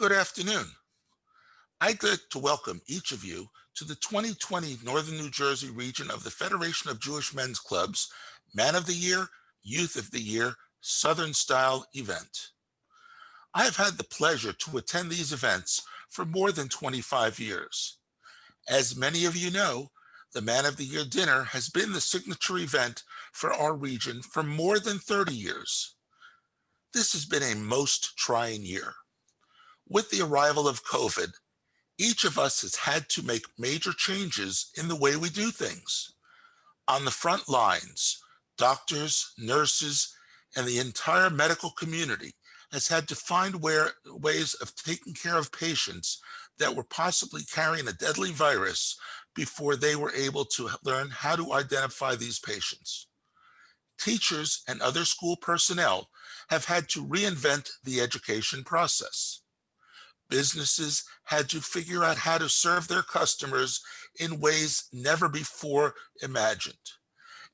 Good afternoon. I'd like to welcome each of you to the 2020 Northern New Jersey region of the Federation of Jewish Men's Clubs Man of the Year, Youth of the Year, Southern Style event. I have had the pleasure to attend these events for more than 25 years. As many of you know, the Man of the Year dinner has been the signature event for our region for more than 30 years. This has been a most trying year. With the arrival of COVID, each of us has had to make major changes in the way we do things. On the front lines, doctors, nurses, and the entire medical community has had to find ways of taking care of patients that were possibly carrying a deadly virus before they were able to learn how to identify these patients. Teachers and other school personnel have had to reinvent the education process. Businesses had to figure out how to serve their customers in ways never before imagined.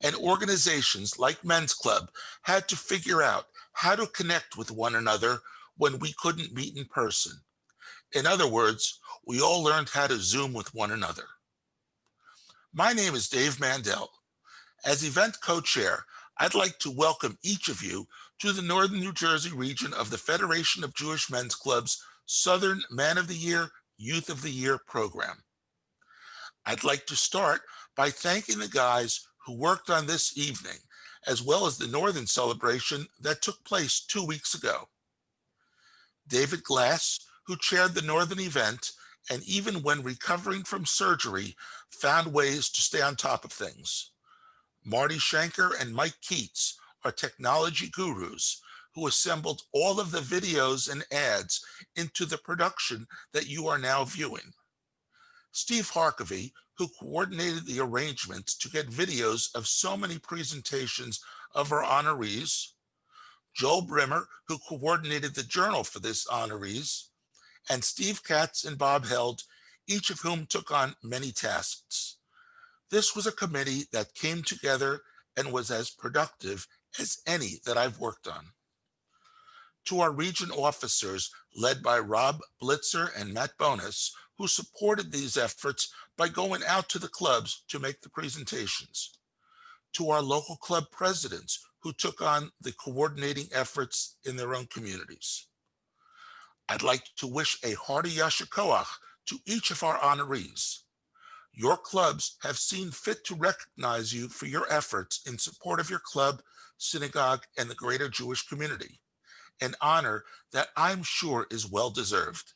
And organizations like Men's Club had to figure out how to connect with one another when we couldn't meet in person. In other words, we all learned how to Zoom with one another. My name is Dave Mandel. As event co-chair, I'd like to welcome each of you to the Northern New Jersey region of the Federation of Jewish Men's Clubs Southern Man of the Year, Youth of the Year program. I'd like to start by thanking the guys who worked on this evening, as well as the Northern celebration that took place 2 weeks ago. David Glass, who chaired the Northern event, and even when recovering from surgery, found ways to stay on top of things. Marty Schenker and Mike Keats are technology gurus who assembled all of the videos and ads into the production that you are now viewing. Steve Harkavy, who coordinated the arrangements to get videos of so many presentations of our honorees. Joel Brimmer, who coordinated the journal for this honorees. And Steve Katz and Bob Held, each of whom took on many tasks. This was a committee that came together and was as productive as any that I've worked on. To our region officers led by Rob Blitzer and Matt Bonus, who supported these efforts by going out to the clubs to make the presentations. To our local club presidents who took on the coordinating efforts in their own communities. I'd like to wish a hearty Yasher Koach to each of our honorees. Your clubs have seen fit to recognize you for your efforts in support of your club, synagogue, and the greater Jewish community, an honor that I'm sure is well-deserved.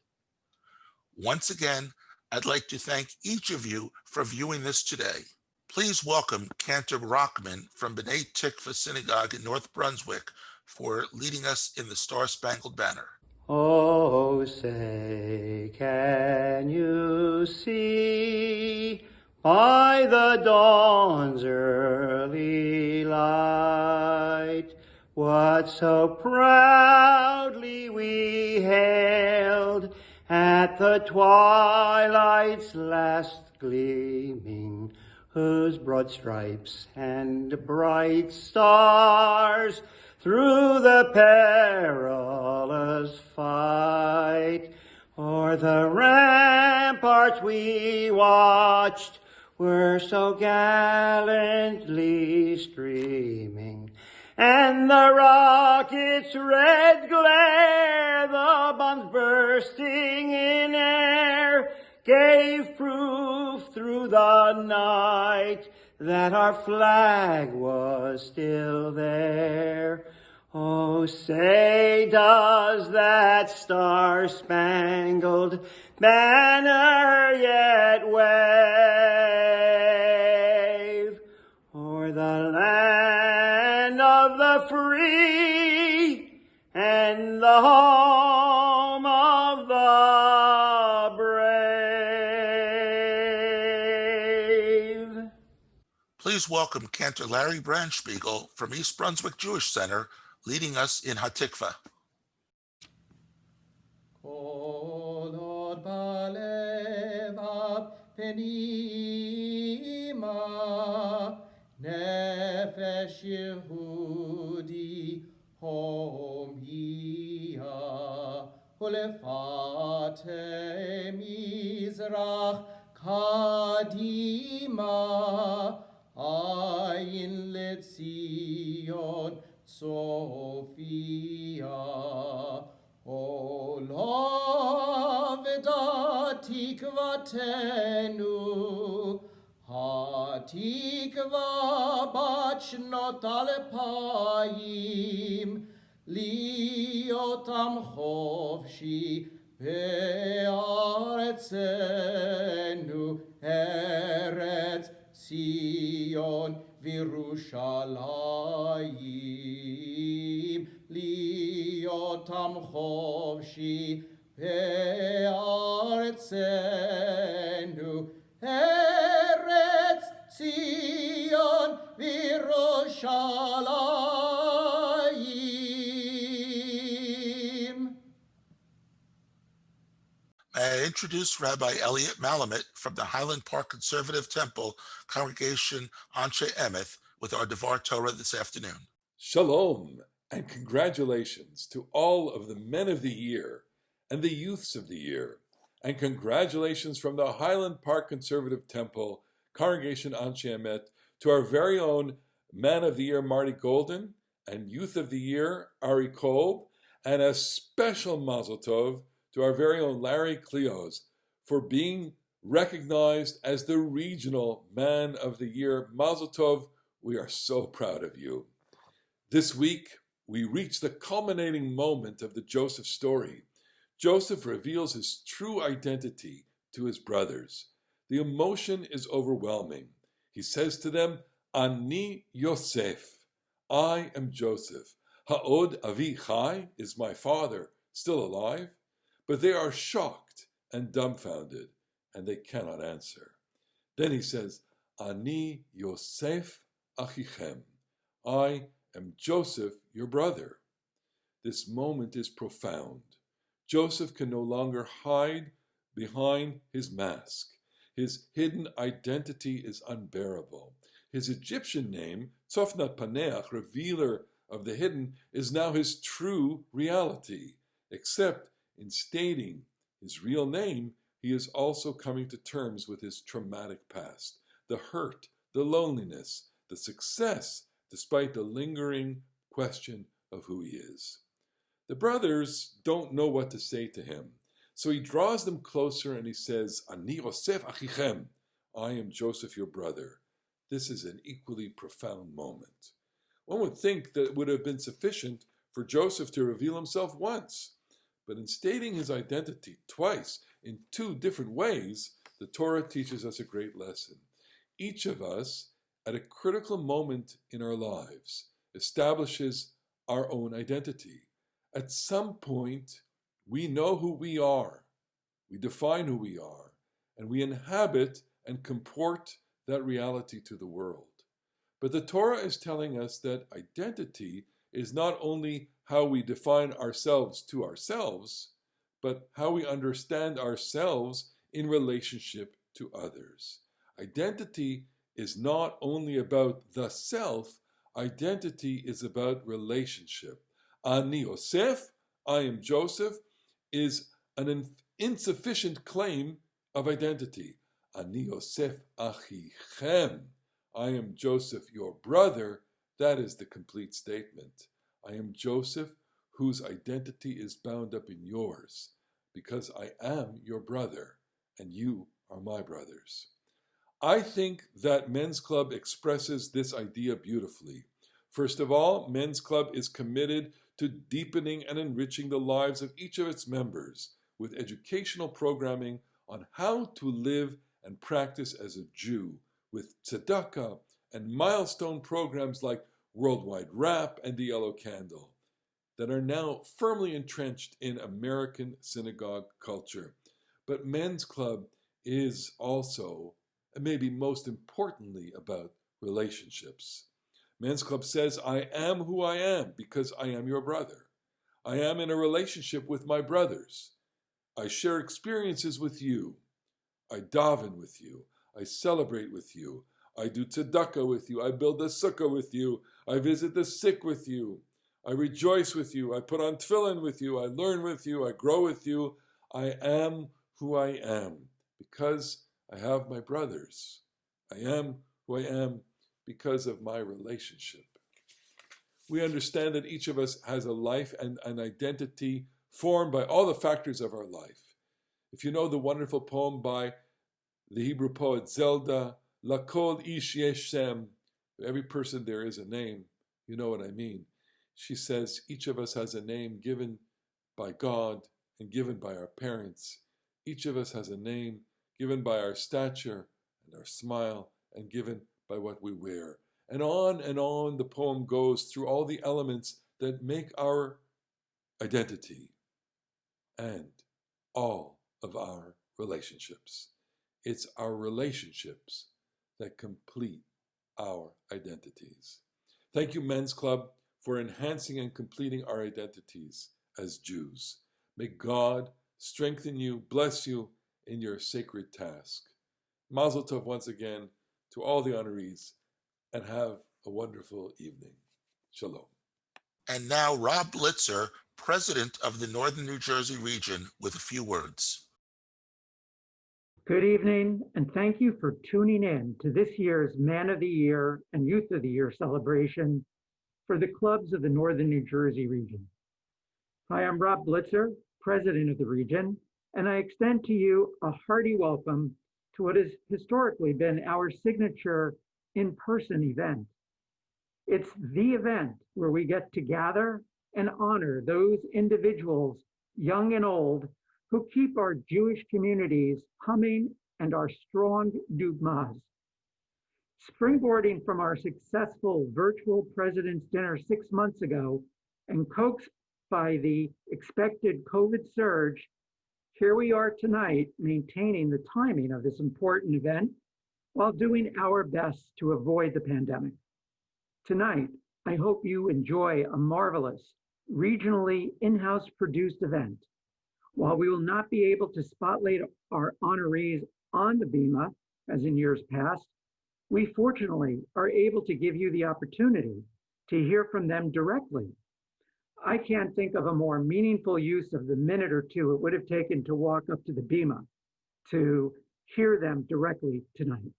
Once again, I'd like to thank each of you for viewing this today. Please welcome Cantor Rockman from B'nai Tikva Synagogue in North Brunswick for leading us in the Star-Spangled Banner. Oh, say, can you see by the dawn's early light what so proudly we hailed at the twilight's last gleaming, whose broad stripes and bright stars through the perilous fight o'er the ramparts we watched were so gallantly streaming, and the rocket's red glare, the bombs bursting in air, gave proof through the night that our flag was still there. Oh, say, does that star-spangled banner yet wave o'er the land of the free and the home of the brave? Please welcome Cantor Larry Brandspiegel from East Brunswick Jewish Center, leading us in Hatikva. Nefesh Yehudi Homia Ulefan kate mizrach kadima, ayin letzion Sophia. Olav tikvatenu, hatikva bat shnot alpayim, liotam chofshi be'aretzenu, Eretz Zion v'Yerushalayim, liotam chofshi be'aretzenu, Eretz Zion v'Yerushalayim. May I introduce Rabbi Elliot Malamet from the Highland Park Conservative Temple Congregation Anshe Emeth with our Devar Torah this afternoon. Shalom and congratulations to all of the men of the year and the youths of the year. And congratulations from the Highland Park Conservative Temple Congregation Anshe Emet to our very own Man of the Year Marty Golden and Youth of the Year Ari Kolb, and a special mazel tov to our very own Larry Cleos for being recognized as the regional Man of the Year. Mazel tov, we are so proud of you. This week, we reach the culminating moment of the Joseph story. Joseph reveals his true identity to his brothers. The emotion is overwhelming. He says to them, Ani Yosef, I am Joseph. Ha'od avi chai, is my father still alive? But they are shocked and dumbfounded, and they cannot answer. Then he says, Ani Yosef achichem, I am Joseph, your brother. This moment is profound. Joseph can no longer hide behind his mask. His hidden identity is unbearable. His Egyptian name, Tzofnat Paneach, revealer of the hidden, is now his true reality. Except in stating his real name, he is also coming to terms with his traumatic past, the hurt, the loneliness, the success, despite the lingering question of who he is. The brothers don't know what to say to him, so he draws them closer and he says, Ani Yosef achichem, I am Joseph, your brother. This is an equally profound moment. One would think that it would have been sufficient for Joseph to reveal himself once, but in stating his identity twice in two different ways, the Torah teaches us a great lesson. Each of us, at a critical moment in our lives, establishes our own identity. At some point, we know who we are, we define who we are, and we inhabit and comport that reality to the world. But the Torah is telling us that identity is not only how we define ourselves to ourselves, but how we understand ourselves in relationship to others. Identity is not only about the self, identity is about relationship. Ani Yosef, I am Joseph, is an insufficient claim of identity. Ani Yosef achichem, I am Joseph, your brother, that is the complete statement. I am Joseph, whose identity is bound up in yours, because I am your brother, and you are my brothers. I think that Men's Club expresses this idea beautifully. First of all, Men's Club is committed to deepening and enriching the lives of each of its members with educational programming on how to live and practice as a Jew, with tzedakah and milestone programs like Worldwide Wrap and the Yellow Candle that are now firmly entrenched in American synagogue culture. But Men's Club is also, and maybe most importantly, about relationships. Men's Club says, I am who I am because I am your brother. I am in a relationship with my brothers. I share experiences with you. I daven with you. I celebrate with you. I do tzedakah with you. I build a sukkah with you. I visit the sick with you. I rejoice with you. I put on tefillin with you. I learn with you. I grow with you. I am who I am because I have my brothers. I am who I am because of my relationship. We understand that each of us has a life and an identity formed by all the factors of our life. If you know the wonderful poem by the Hebrew poet Zelda, Lakol ish yesh shem, every person there is a name, you know what I mean. She says each of us has a name given by God and given by our parents. Each of us has a name given by our stature and our smile and given by what we wear. And on the poem goes through all the elements that make our identity and all of our relationships. It's our relationships that complete our identities. Thank you, Men's Club, for enhancing and completing our identities as Jews. May God strengthen you, bless you in your sacred task. Mazel tov once again to all the honorees, and have a wonderful evening. Shalom. And now Rob Blitzer, president of the Northern New Jersey region, with a few words. Good evening, and thank you for tuning in to this year's Man of the Year and Youth of the Year celebration for the clubs of the Northern New Jersey region. Hi, I'm Rob Blitzer, president of the region, and I extend to you a hearty welcome to what has historically been our signature in-person event. It's the event where we get to gather and honor those individuals, young and old, who keep our Jewish communities humming and our strong dogmas. Springboarding from our successful virtual President's Dinner 6 months ago and coaxed by the expected COVID surge, here we are tonight maintaining the timing of this important event while doing our best to avoid the pandemic. Tonight, I hope you enjoy a marvelous, regionally in-house produced event. While we will not be able to spotlight our honorees on the Bima, as in years past, we fortunately are able to give you the opportunity to hear from them directly. I can't think of a more meaningful use of the minute or two it would have taken to walk up to the Bima to hear them directly tonight.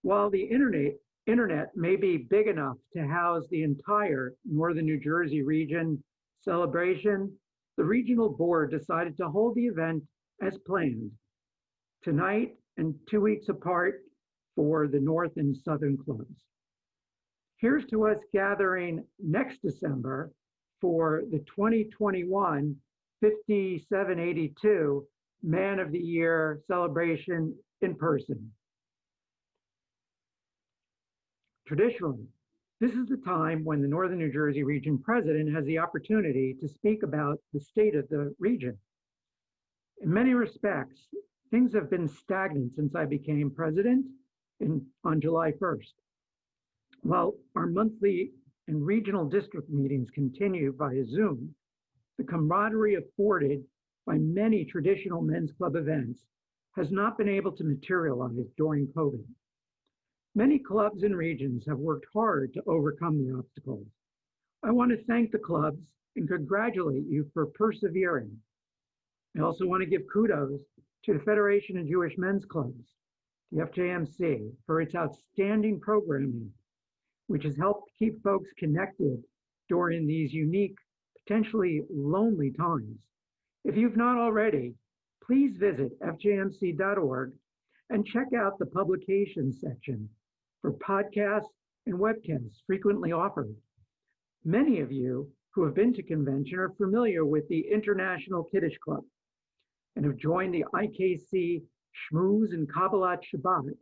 While the internet may be big enough to house the entire Northern New Jersey region celebration, the regional board decided to hold the event as planned, tonight and 2 weeks apart for the North and Southern clubs. Here's to us gathering next December for the 2021 5782 Man of the Year celebration in person. Traditionally, this is the time when the Northern New Jersey region president has the opportunity to speak about the state of the region. In many respects, things have been stagnant since I became president on July 1st. While our monthly and regional district meetings continue via Zoom, the camaraderie afforded by many traditional men's club events has not been able to materialize during COVID. Many clubs and regions have worked hard to overcome the obstacles. I want to thank the clubs and congratulate you for persevering. I also want to give kudos to the Federation of Jewish Men's Clubs, the FJMC, for its outstanding programming, which has helped keep folks connected during these unique, potentially lonely times. If you've not already, please visit fjmc.org and check out the publications section for podcasts and webcasts frequently offered. Many of you who have been to convention are familiar with the International Kiddush Club and have joined the IKC Shmooze and Kabbalat Shabbat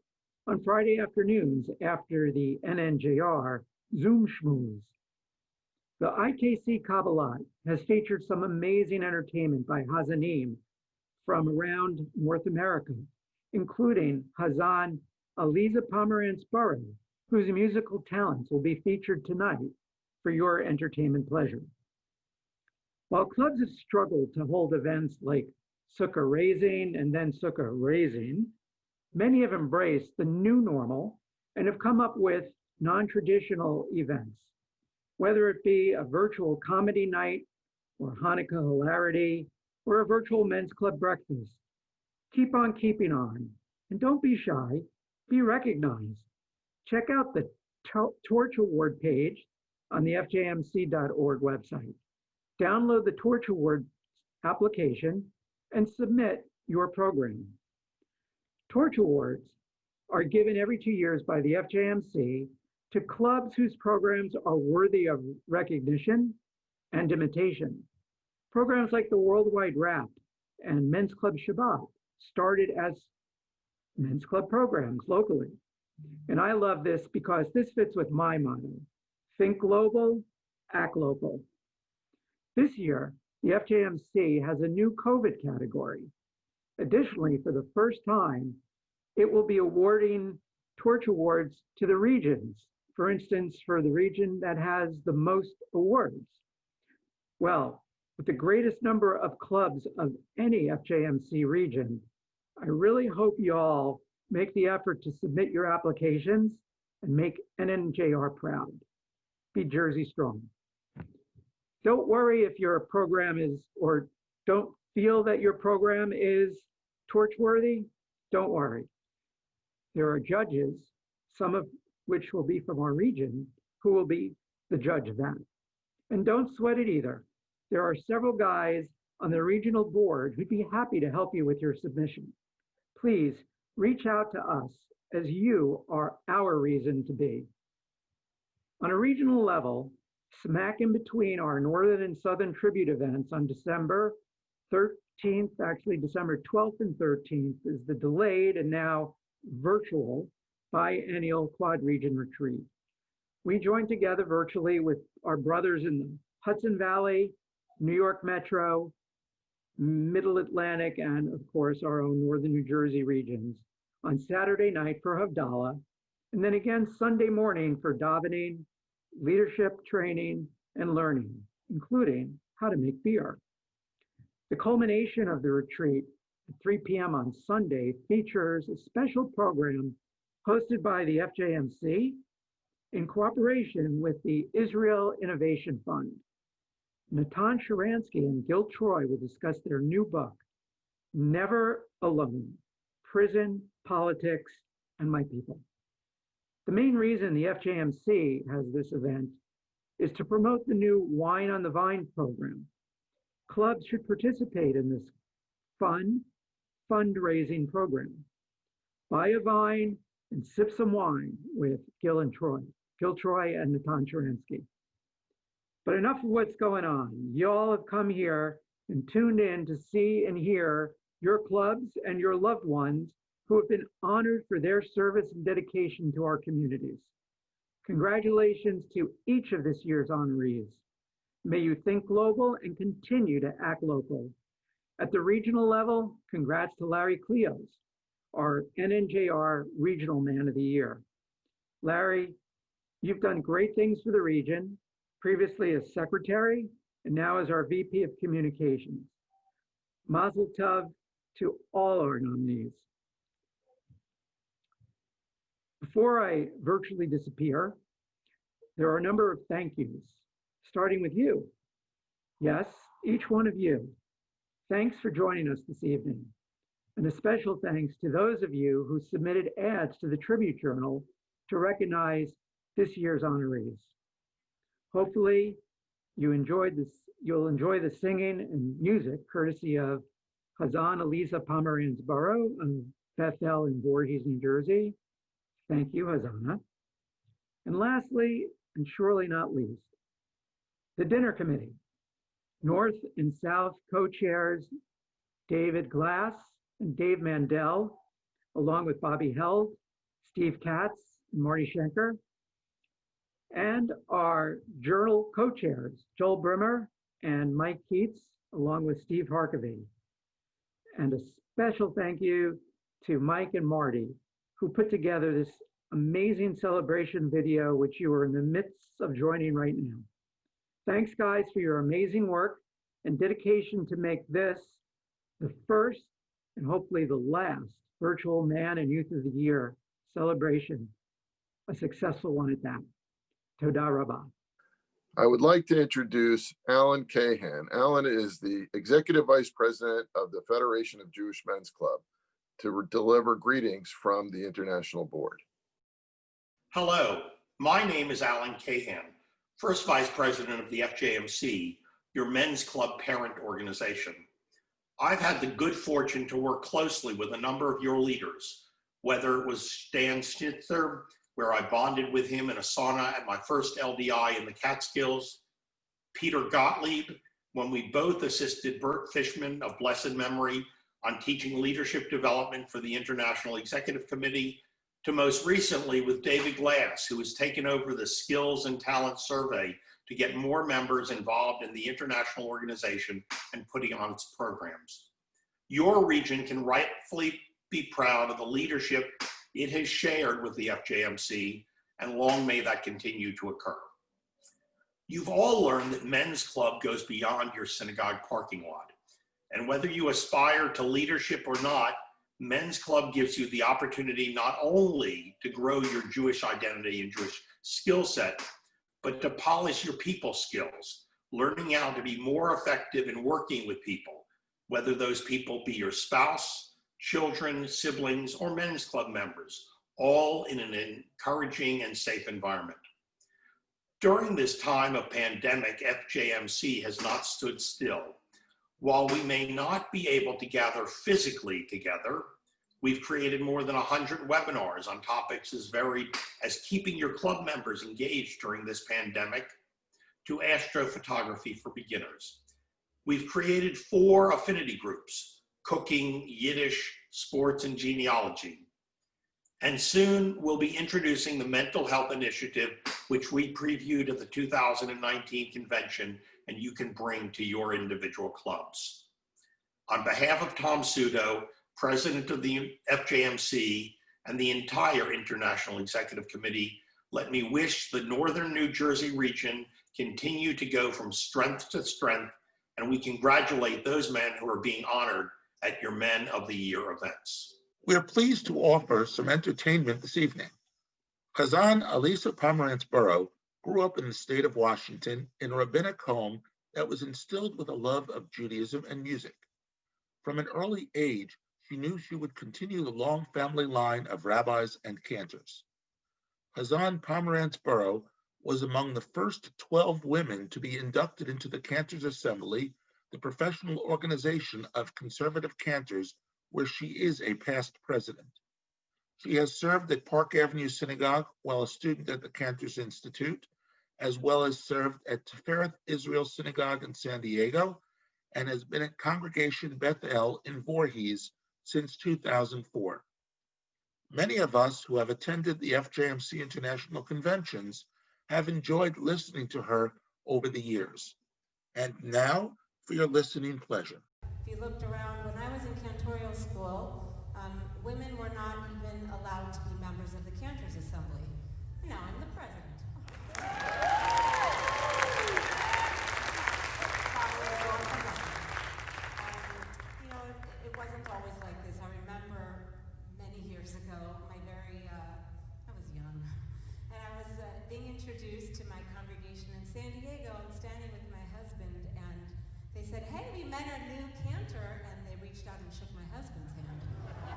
on Friday afternoons after the NNJR Zoom Shmooze. The IKC Kabbalat has featured some amazing entertainment by Hazanim from around North America, including Hazan Aliza Pomerantz Burrow, whose musical talents will be featured tonight for your entertainment pleasure. While clubs have struggled to hold events like Sukkah Raising and then Sukkah Raising, many have embraced the new normal and have come up with non-traditional events, whether it be a virtual comedy night or Hanukkah hilarity or a virtual men's club breakfast. Keep on keeping on, and don't be shy, be recognized. Check out the Torch Award page on the fjmc.org website. Download the Torch Award application and submit your program. Torch Awards are given every 2 years by the FJMC to clubs whose programs are worthy of recognition and imitation. Programs like the Worldwide Rap and Men's Club Shabbat started as men's club programs locally. And I love this because this fits with my motto: think global, act local. This year, the FJMC has a new COVID category. Additionally, for the first time, it will be awarding Torch Awards to the regions. For instance, for the region that has the most awards. Well, with the greatest number of clubs of any FJMC region, I really hope you all make the effort to submit your applications and make NNJR proud. Be Jersey strong. Don't worry if your program is, or don't feel that your program is torch worthy. Don't worry. There are judges, some of which will be from our region, who will be the judge of that. And don't sweat it either. There are several guys on the regional board who'd be happy to help you with your submission. Please reach out to us, as you are our reason to be. On a regional level, smack in between our Northern and Southern tribute events on December 13th, actually December 12th and 13th, is the delayed and now virtual biennial quad region retreat. We joined together virtually with our brothers in the Hudson Valley, New York Metro, Middle Atlantic, and of course our own Northern New Jersey regions on Saturday night for Havdalah, and then again Sunday morning for davening, leadership training, and learning, including how to make beer. The culmination of the retreat at 3 p.m. on Sunday features a special program hosted by the FJMC in cooperation with the Israel Innovation Fund. Natan Sharansky and Gil Troy will discuss their new book, Never Alone: Prison, Politics, and My People. The main reason the FJMC has this event is to promote the new Wine on the Vine program. Clubs should participate in this fun fundraising program. Buy a vine and sip some wine with Gil Troy and Natan Sharansky. But enough of what's going on. You all have come here and tuned in to see and hear your clubs and your loved ones who have been honored for their service and dedication to our communities. Congratulations to each of this year's honorees. May you think global and continue to act local. At the regional level, congrats to Larry Cleos, our NNJR Regional Man of the Year. Larry, you've done great things for the region, previously as secretary, and now as our VP of Communications. Mazel tov to all our nominees. Before I virtually disappear, there are a number of thank yous, starting with you. Yes, each one of you. Thanks for joining us this evening. And a special thanks to those of you who submitted ads to the Tribute Journal to recognize this year's honorees. Hopefully, you'll enjoy the singing and music courtesy of Hazan Elisa Pomeranz Burrow of Bethel in Voorhees, New Jersey. Thank you, Hazana. And lastly, and surely not least, the dinner committee. North and South co-chairs David Glass and Dave Mandel, along with Bobby Held, Steve Katz, and Marty Schenker, and our journal co-chairs, Joel Brimmer and Mike Keats, along with Steve Harkavy. And a special thank you to Mike and Marty, who put together this amazing celebration video, which you are in the midst of joining right now. Thanks, guys, for your amazing work and dedication to make this the first and hopefully the last virtual Man and Youth of the Year celebration, a successful one at that. Toda Rabah. I would like to introduce Alan Cahan. Alan is the Executive Vice President of the Federation of Jewish Men's Club to deliver greetings from the International Board. Hello, my name is Alan Cahan, First Vice President of the FJMC, your men's club parent organization. I've had the good fortune to work closely with a number of your leaders, whether it was Stan Schnitzer, where I bonded with him in a sauna at my first LDI in the Catskills, Peter Gottlieb, when we both assisted Bert Fishman of blessed memory on teaching leadership development for the International Executive Committee, to most recently with David Glass, who has taken over the Skills and Talent Survey to get more members involved in the international organization and putting on its programs. Your region can rightfully be proud of the leadership it has shared with the FJMC, and long may that continue to occur. You've all learned that men's club goes beyond your synagogue parking lot. And whether you aspire to leadership or not, men's club gives you the opportunity not only to grow your Jewish identity and Jewish skill set, but to polish your people skills, learning how to be more effective in working with people, whether those people be your spouse, children, siblings, or men's club members, all in an encouraging and safe environment. During this time of pandemic, FJMC has not stood still. While we may not be able to gather physically together, we've created more than 100 webinars on topics as varied as keeping your club members engaged during this pandemic to astrophotography for beginners. We've created 4 affinity groups: cooking, Yiddish, sports, and genealogy. And soon we'll be introducing the mental health initiative, which we previewed at the 2019 convention, and you can bring to your individual clubs. On behalf of Tom Sudo, President of the FJMC, and the entire International Executive Committee, let me wish the Northern New Jersey region continue to go from strength to strength, and we congratulate those men who are being honored at your Men of the Year events. We are pleased to offer some entertainment this evening. Chazan Alisa Pomerantz-Burrow grew up in the state of Washington in a rabbinic home that was instilled with a love of Judaism and music. From an early age, she knew she would continue the long family line of rabbis and cantors. Chazan Pomerantz-Burrow was among the first 12 women to be inducted into the Cantors Assembly, the professional organization of conservative cantors, where she is a past president. She has served at Park Avenue Synagogue while a student at the Cantors Institute, as well as served at Tifereth Israel Synagogue in San Diego, and has been at Congregation Beth El in Voorhees since 2004. Many of us who have attended the FJMC International Conventions have enjoyed listening to her over the years. And now, for your listening pleasure. If you looked around, when I was in cantorial school, women were not even allowed to be members of the Cantors Assembly. Now I'm the president. It wasn't always like this. I remember many years ago, I was young, and I was being introduced to my congregation in San Diego and standing with my husband, and they said, "Hey, we met a new cantor," and they reached out and shook my husband's hand.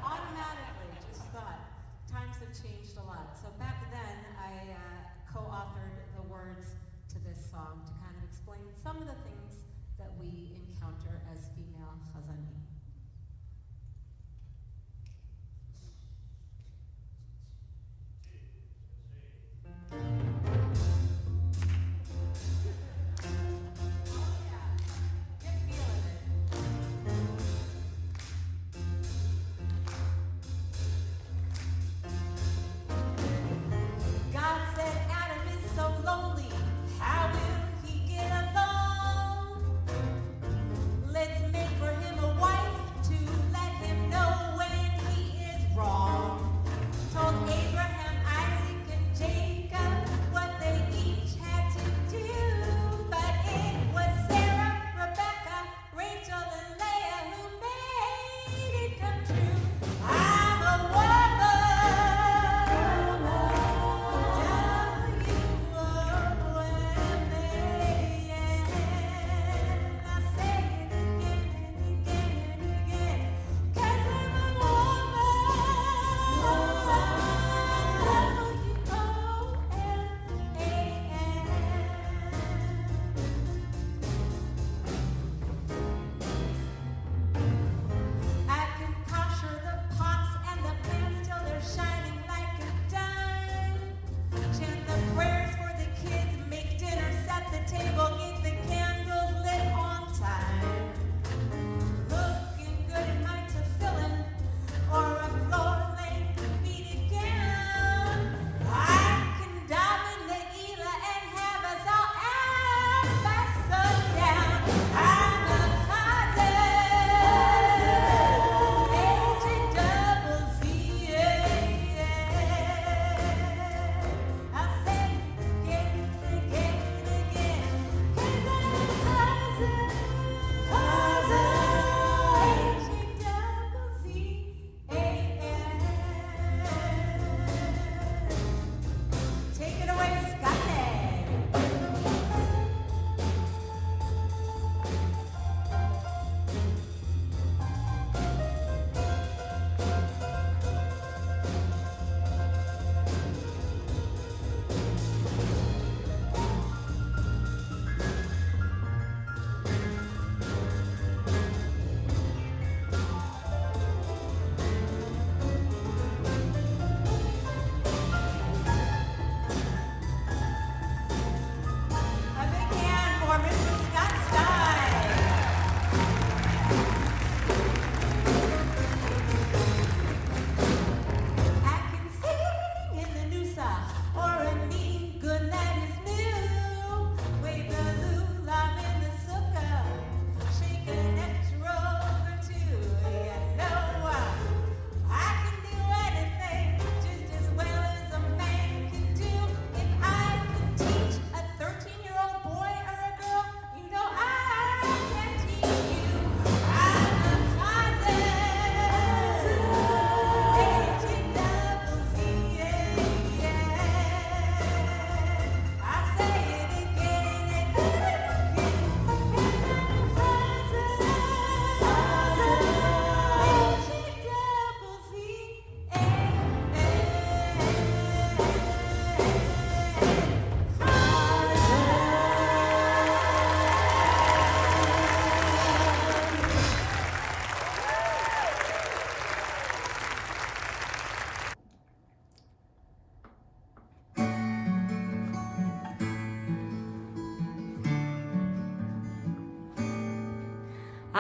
Automatically, just thought, times have changed a lot. So back then, I co-authored the words to this song to kind of explain some of the things that we encounter as female chazanim.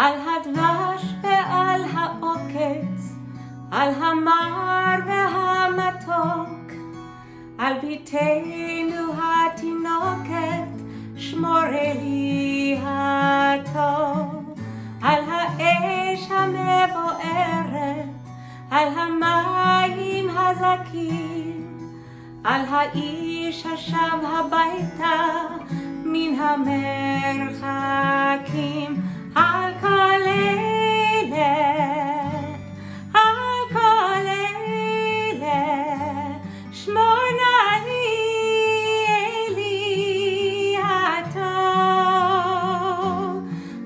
על הדבש ועל העוקץ, על המר והמתוק, על ביתנו התינוקת, שמורי לי הטוב, על האש המבוערת, על המים הזכים, על האיש השב הביתה מן המרחקים, על כל אלה, על כל אלה, שמור נא לי אלי הטוב,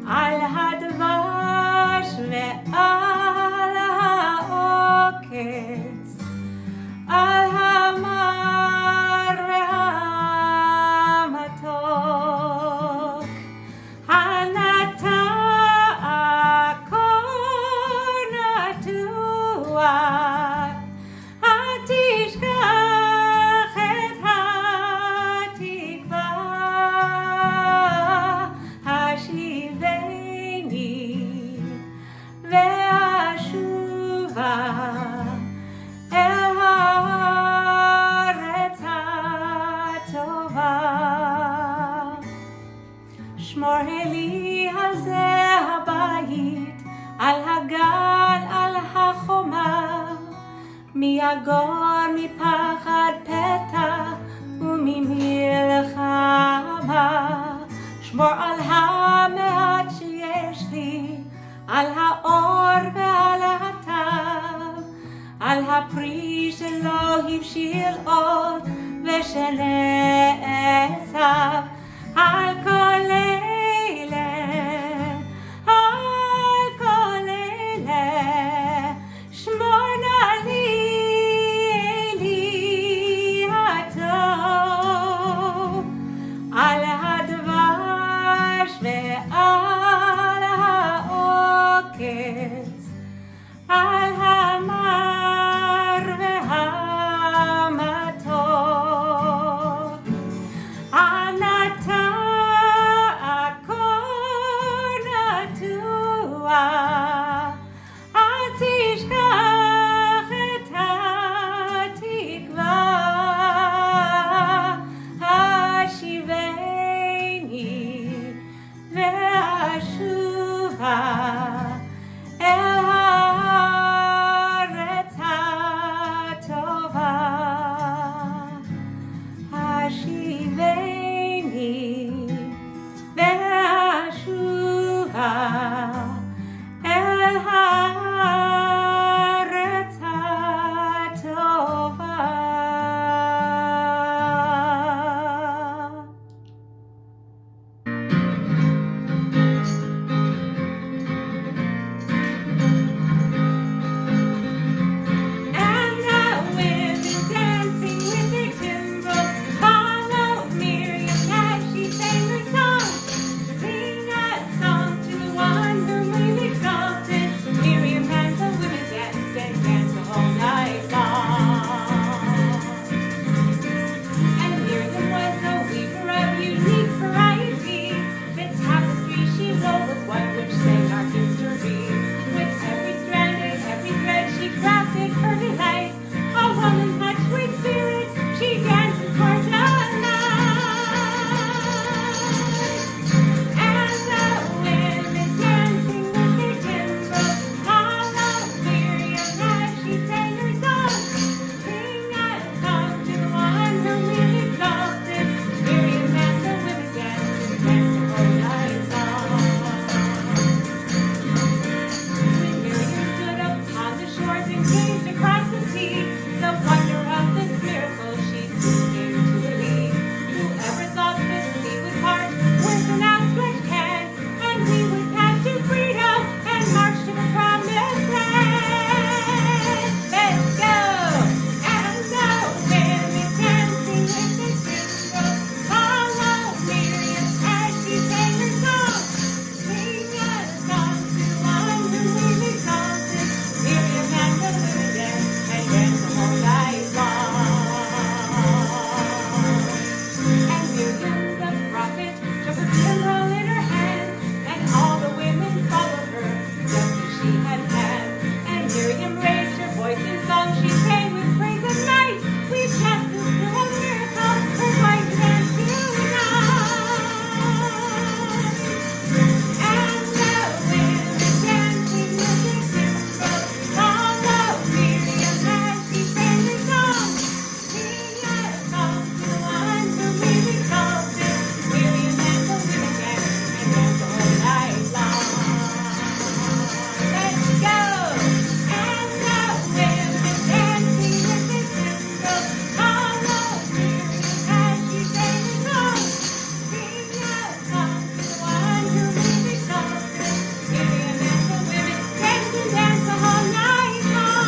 על הדבש ועל העוקץ, על המר והמתוק, הנטע הקור נטוע, אל תשכח את התקווה, השיבני ואשובה אל הארץ הטובה. שמור לי על זה הבית, על הגן, על החומה, מיגור, מפחד פתע וממלחמה. שמור על המעט שיש לי, על האור ועל הטב, על הפרי שלא הבשיל עוד ושנעשב, על כל אלה, על כל אלה, שמור נא לי אלי הטוב, על הדבש ועל העוקץ, על המר והמתוק, הנטע Miriam raised her voice in song. She sang with praise at night. We just fulfilled a miracle. We're going to dance tonight. And the women dancing with their cymbals. Follow Miriam as she sang the song. Sing a song to the one who we've exalted. Miriam and the women dance and dance all night long. Let's go! And the women dancing with their cymbals. Follow Miriam as she sang the song. Sing a song to the one who we've exalted. Miriam and the women dance and dance the whole night long.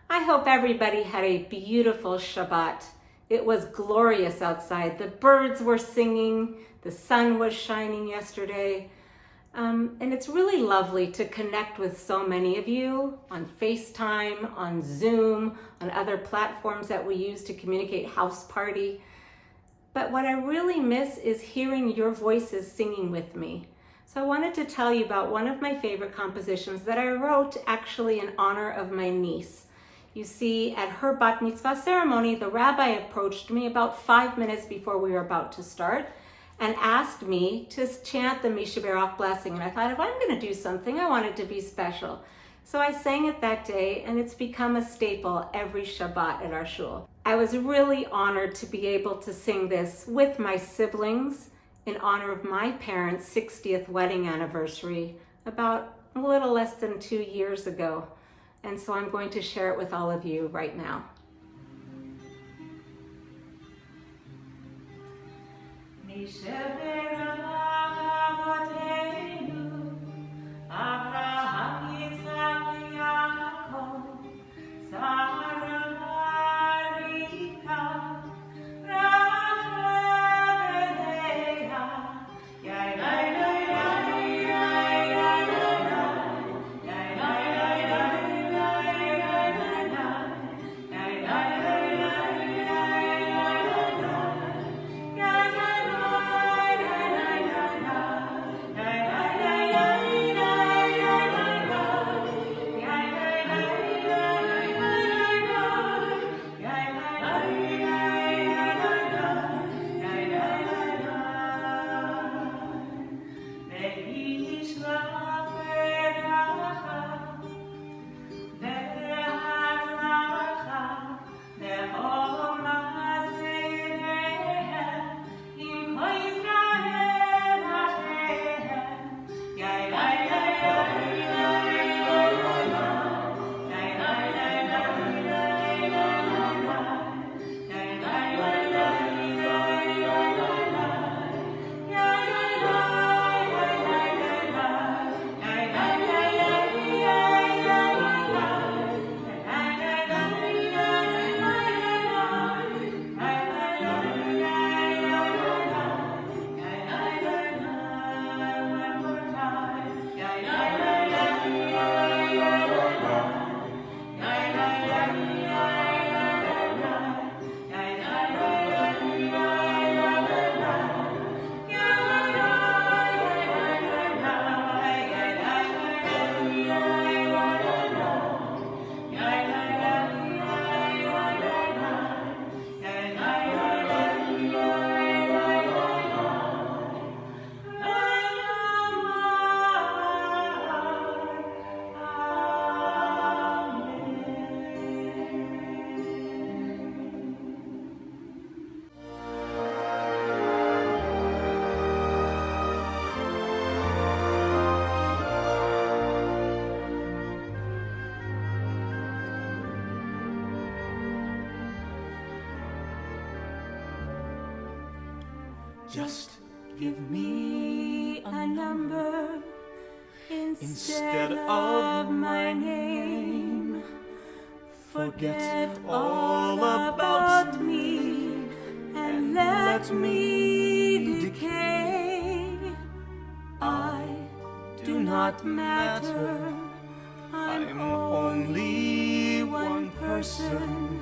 I hope everybody had a beautiful Shabbat. It was glorious outside. The birds were singing, the sun was shining yesterday. And it's really lovely to connect with so many of you on FaceTime, on Zoom, on other platforms that we use to communicate house party. But what I really miss is hearing your voices singing with me. So I wanted to tell you about one of my favorite compositions that I wrote actually in honor of my niece. You see, at her bat mitzvah ceremony, the rabbi approached me about 5 minutes before we were about to start and asked me to chant the Mishaberach blessing. And I thought, if I'm going to do something, I want it to be special. So I sang it that day, and it's become a staple every Shabbat at our shul. I was really honored to be able to sing this with my siblings in honor of my parents' 60th wedding anniversary about a little less than 2 years ago. And so I'm going to share it with all of you right now. Just give me a number instead of my name. Forget all about me and let me decay. I do not matter. I'm only one person.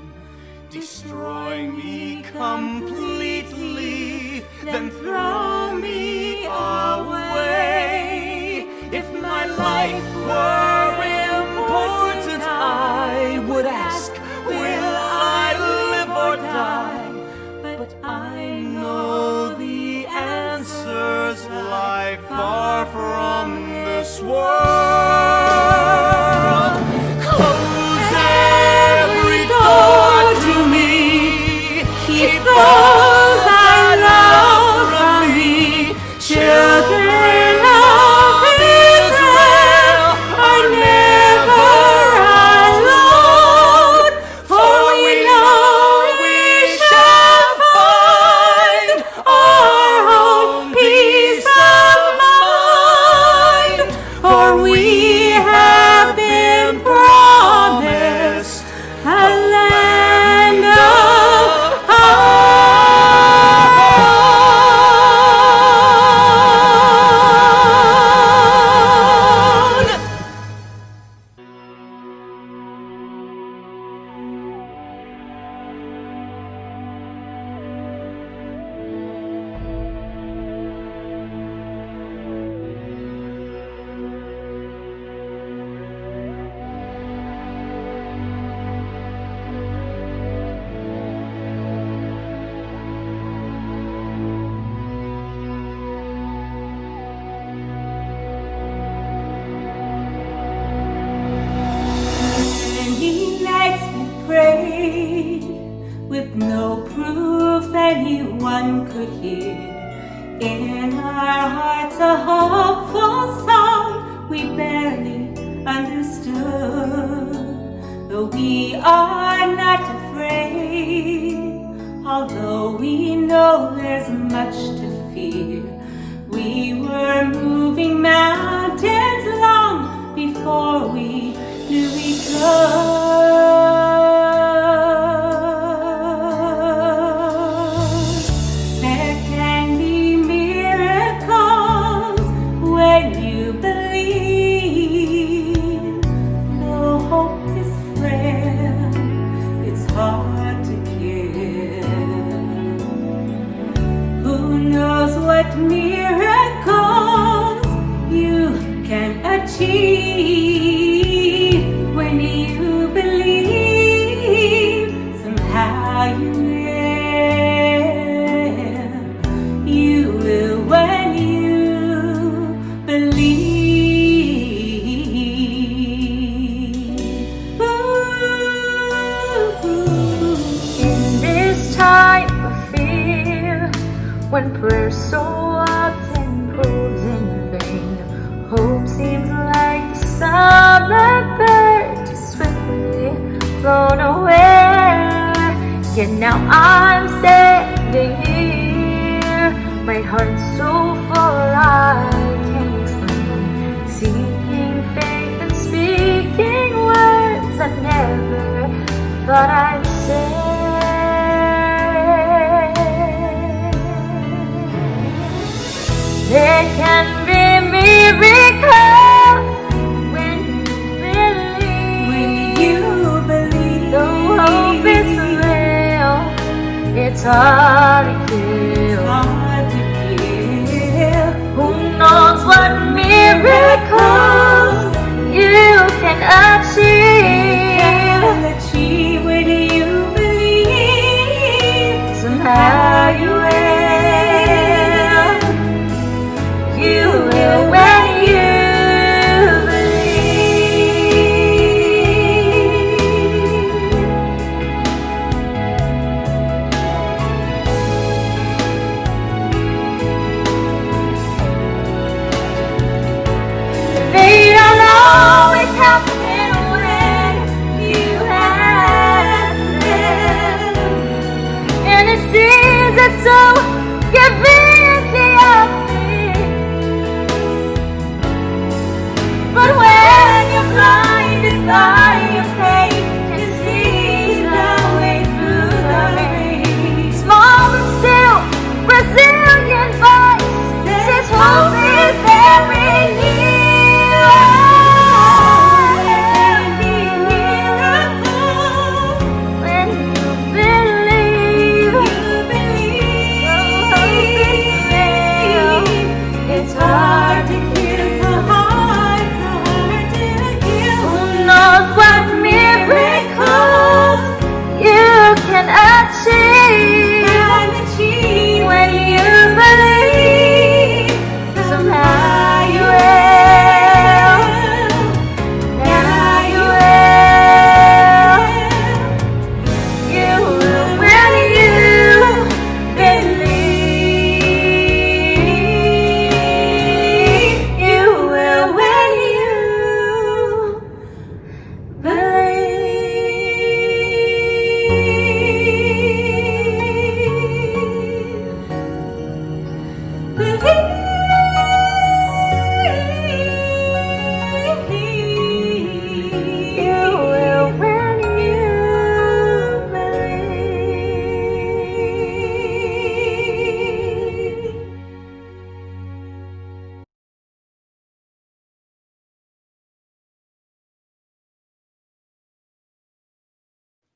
Destroy me completely. then throw me away. If my life were important, I would ask, will I live or die? But I know the answers lie far from this world. Close every door to me. Keep those I love from me. Children of Israel are never alone, for we know we shall find our own peace of mind, for we have been promised a land of many nights we prayed with no proof anyone could hear. In our hearts a hopeful song we barely understood. Though we are not afraid, although we know there's much to fear, we were moving mountains long before we knew we could. There can be miracles when you believe. Though hope is frail, it's hard to give. Who knows what miracles you can achieve when you believe. Somehow you will when you believe. In this time of fear, when prayer so often proves in vain, hope seems like the summer bird just swiftly flown away. Yet now I'm standing here, my heart so full I can't explain, seeking faith and speaking words I never thought I'd say. There can be miracles when you believe. Though hope is real, it's hard to kill. Who knows what miracles you can achieve when you believe. Somehow you will. You will when you believe.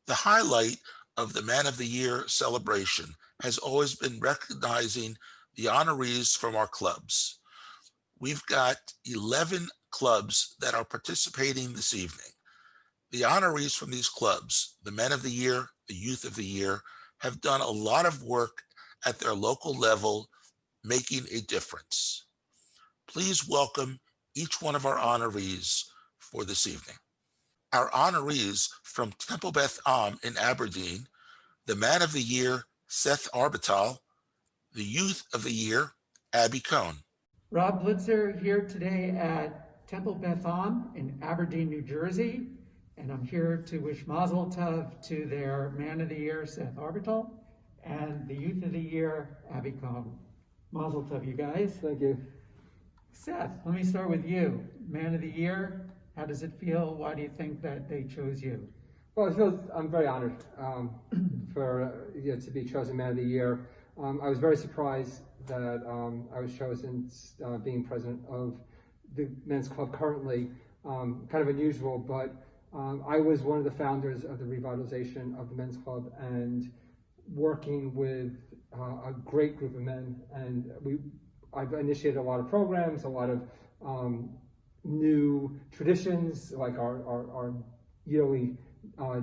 The highlight of the Man of the Year celebration has always been recognizing the honorees from our clubs. We've got 11 clubs that are participating this evening. The honorees from these clubs, the Men of the Year, the Youth of the Year, have done a lot of work at their local level, making a difference. Please welcome each one of our honorees for this evening. Our honorees from Temple Beth Am in Aberdeen, the Man of the Year, Seth Arbital, the Youth of the Year, Abby Cohn. Rob Blitzer here today at Temple Beth Am in Aberdeen, New Jersey, and I'm here to wish Mazel Tov to their Man of the Year, Seth Arbital, and the Youth of the Year, Abby Cohn. Mazel Tov, you guys. Thank you. Seth, let me start with you. Man of the Year, how does it feel? Why do you think that they chose you? Well, I'm very honored to be chosen Man of the Year. I was very surprised that I was chosen being president of the men's club currently. Kind of unusual, but I was one of the founders of the revitalization of the men's club and working with a great group of men. And I've initiated a lot of programs, a lot of new traditions, like our yearly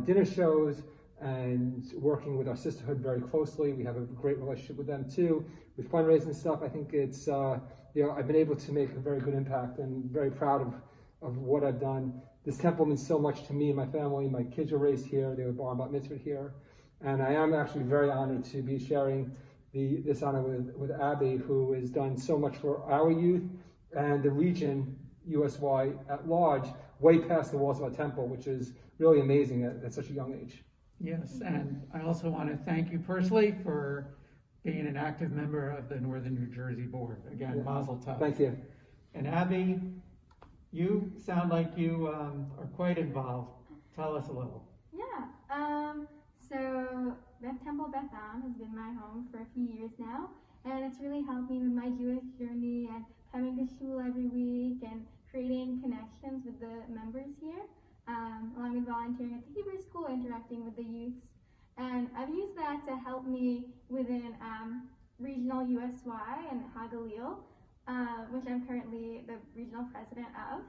dinner shows, and working with our sisterhood very closely. We have a great relationship with them too, with fundraising stuff. I think it's, I've been able to make a very good impact and very proud of what I've done. This temple means so much to me and my family. My kids were raised here. They were bar bat mitzvah here. And I am actually very honored to be sharing this honor with Abby, who has done so much for our youth and the region, USY at large, way past the walls of our temple, which is really amazing at such a young age. Yes, and I also want to thank you personally for being an active member of the Northern New Jersey Board. Again, Mazel Tov. Thank you. And Abby, you sound like you are quite involved. Tell us a little. Yeah, so Temple Beth Am has been my home for a few years now, and it's really helped me with my Jewish journey and coming to shul every week and creating connections with the members here, along with volunteering at the Hebrew school, interacting with the youths. And I've used that to help me within regional USY and Hagalil, which I'm currently the regional president of.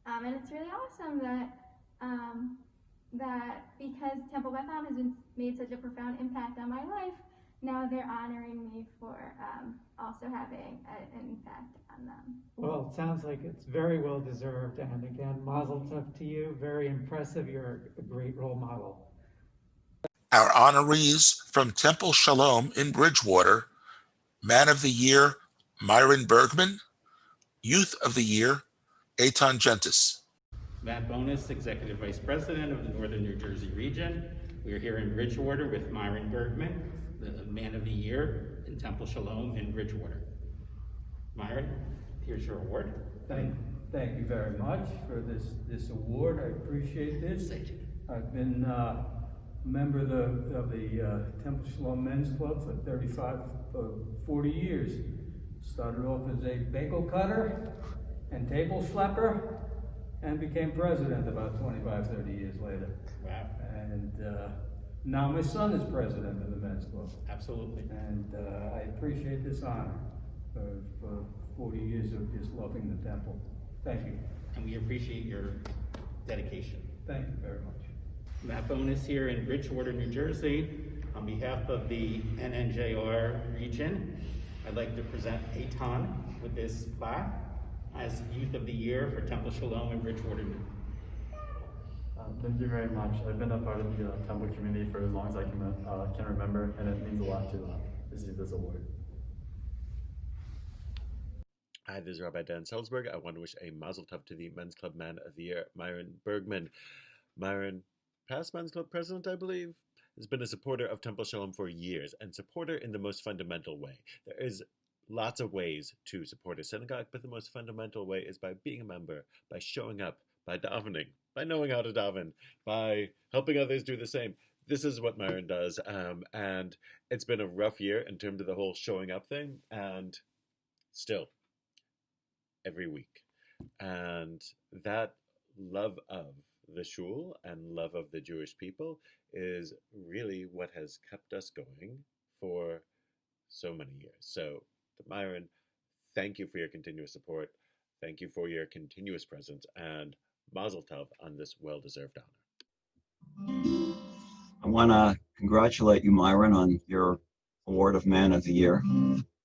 And it's really awesome that because Temple Beth Am has made such a profound impact on my life, now they're honoring me for also having an impact on them. Well, it sounds like it's very well deserved, and again, Mazel Tov to you. Very impressive. You're a great role model. Our honorees from Temple Shalom in Bridgewater, Man of the Year, Myron Bergman, Youth of the Year, Eitan Gentis. Matt Bonus, Executive Vice President of the Northern New Jersey region. We are here in Bridgewater with Myron Bergman, the Man of the Year in Temple Shalom in Bridgewater. Myron, here's your award. Thank you very much for this award. I appreciate this. I've been a member of the Temple Shalom Men's Club for 40 years. Started off as a bagel cutter and table schlepper, and became president about 25, 30 years later. Wow. And now my son is president of the men's club. Absolutely. And I appreciate this honor for 40 years of just loving the temple. Thank you. And we appreciate your dedication. Thank you very much. Matt Bonus here in Bridgewater, New Jersey. On behalf of the NNJR region, I'd like to present Eitan with this plaque as Youth of the Year for Temple Shalom in Bridgewater. Thank you very much. I've been a part of the Temple community for as long as I can remember, and it means a lot to receive this award. Hi, this is Rabbi Dan Salzberg. I want to wish a Mazel Tov to the Men's Club Man of the Year, Myron Bergman. Myron, past Men's Club president, I believe, has been a supporter of Temple Shalom for years, and supporter in the most fundamental way. There is lots of ways to support a synagogue, but the most fundamental way is by being a member, by showing up, by davening, by knowing how to daven, by helping others do the same. This is what Myron does, and it's been a rough year in terms of the whole showing up thing, and still, every week. And that love of the shul and love of the Jewish people is really what has kept us going for so many years. So, Myron, thank you for your continuous support. Thank you for your continuous presence, and Mazel Tov on this well-deserved honor. I want to congratulate you, Myron, on your award of Man of the Year.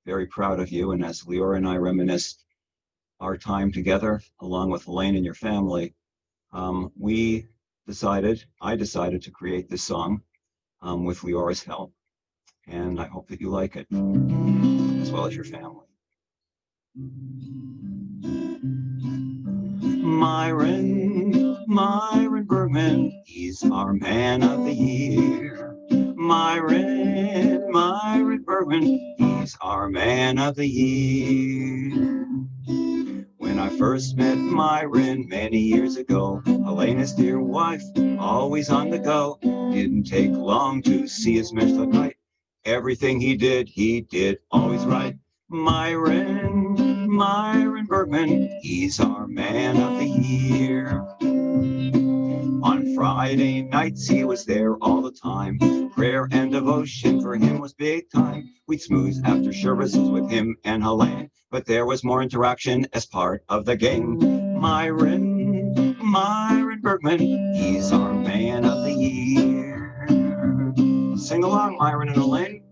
Very proud of you. And as Lior and I reminisced our time together, along with Elaine and your family, I decided to create this song with Lior's help. And I hope that you like it, as well as your family. Myron Bergman, he's our Man of the Year. Myron Bergman, he's our Man of the Year. When I first met Myron many years ago, Elena's dear wife, always on the go, didn't take long to see his mental right. Everything he did always right. Myron Bergman, he's our Man of the Year. On Friday nights he was there all the time. Prayer and devotion for him was big time. We'd smooth after services with him and Helene, but there was more interaction as part of the game. Myron Bergman, he's our Man of the Year. Sing along, Myron and Elaine.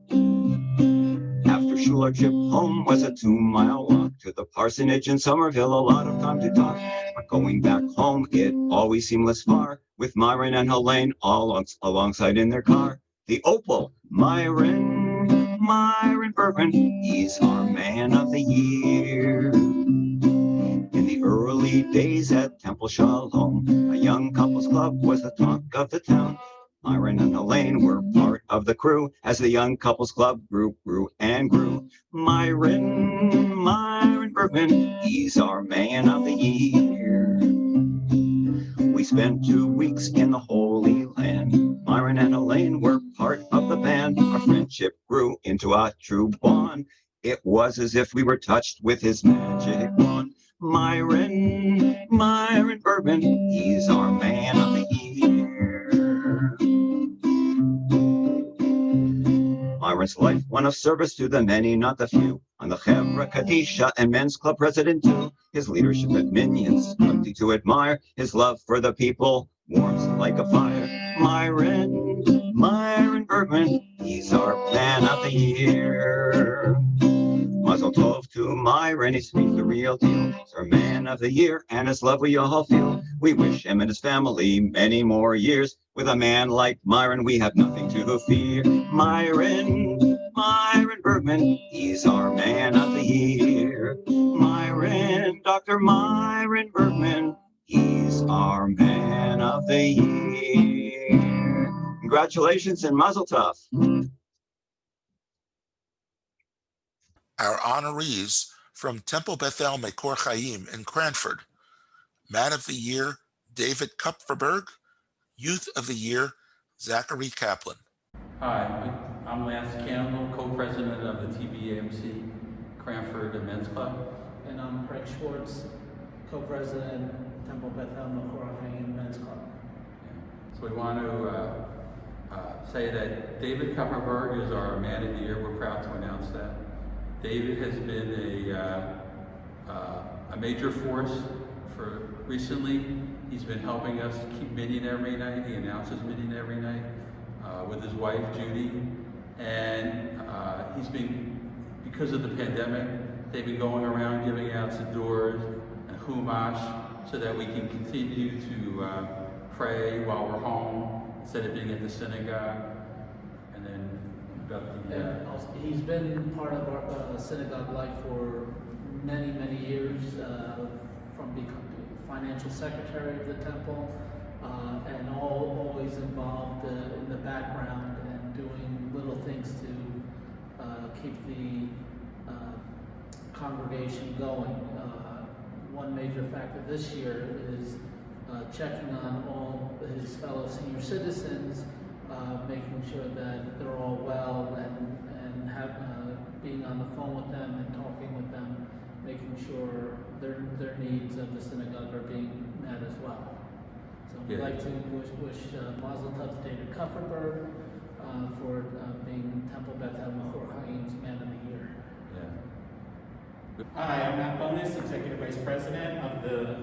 After shul, our trip home was a 2-mile walk to the parsonage in Somerville, a lot of time to talk. But going back home, it always seemed less far, with Myron and Helene all alongside in their car. The Opal, Myron Bergman, he's our Man of the Year. In the early days at Temple Shalom, a young couples club was the talk of the town. Myron and Elaine were part of the crew as the young couples club grew and grew. Myron Bergman, he's our Man of the Year. We spent 2 weeks in the Holy Land. Myron and Elaine were part of the band. Our friendship grew into a true bond. It was as if we were touched with his magic wand. Myron Bergman, he's our Man of the Year. Myron's life, one of service to the many, not the few. On the Chevra Kadisha and Men's Club president too. His leadership at Minions, plenty to admire. His love for the people warms like a fire. Myron Bergman, he's our Man of the Year. Mazel tov to Myron, he's the real deal. He's our Man of the Year, and his love we all feel. We wish him and his family many more years. With a man like Myron, we have nothing to fear. Myron Bergman, he's our Man of the Year. Dr. Myron Bergman, he's our Man of the Year. Congratulations and Mazel tov. Our honorees from Temple Bethel Mekor Chaim in Cranford. Man of the Year, David Kupferberg. Youth of the Year, Zachary Kaplan. Hi, I'm Lance Campbell, co-president of the TBAMC Cranford Men's Club. And I'm Craig Schwartz, co-president, Temple Bethel Mekor Chaim Men's Club. So we want to say that David Kupferberg is our Man of the Year. We're proud to announce that. David has been a major force for recently. He's been helping us keep Minyan every night. He announces Minyan every night with his wife, Judy. And he's been, because of the pandemic, they've been going around giving out sidurs and chumash so that we can continue to pray while we're home instead of being at the synagogue. And then he's been part of our synagogue life for many, many years, from becoming financial secretary of the temple, and always involved in the background and doing little things to keep the congregation going. One major factor this year is checking on all his fellow senior citizens, making sure that they're all well, and being on the phone with them and talking with them, making sure their needs of the synagogue are being met as well. So we'd like to wish Mazel Tov to David Kupferberg for being Temple Beth El Machor Chaim's Man of the Year. Hi, I'm Matt Bonus, Executive Vice President of the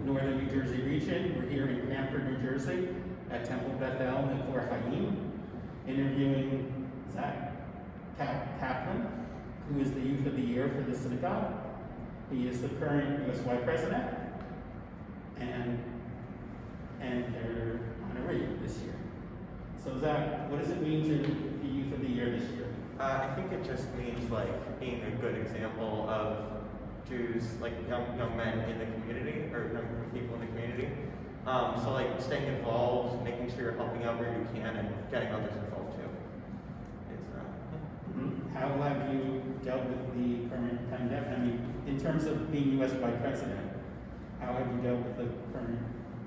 Northern New Jersey region. We're here in Cranford, New Jersey at Temple Beth El Machor Chaim, interviewing Zach Kaplan, who is the Youth of the Year for the synagogue. He is the current USY president and their honoree this year. So Zach, what does it mean to be Youth of the Year this year? I think it just means like being a good example of Jews, like young men in the community, or young people in the community. So like staying involved, making sure you're helping out where you can, and getting others involved too. How have you dealt with the current pandemic? I mean, in terms of being USY president, how have you dealt with the current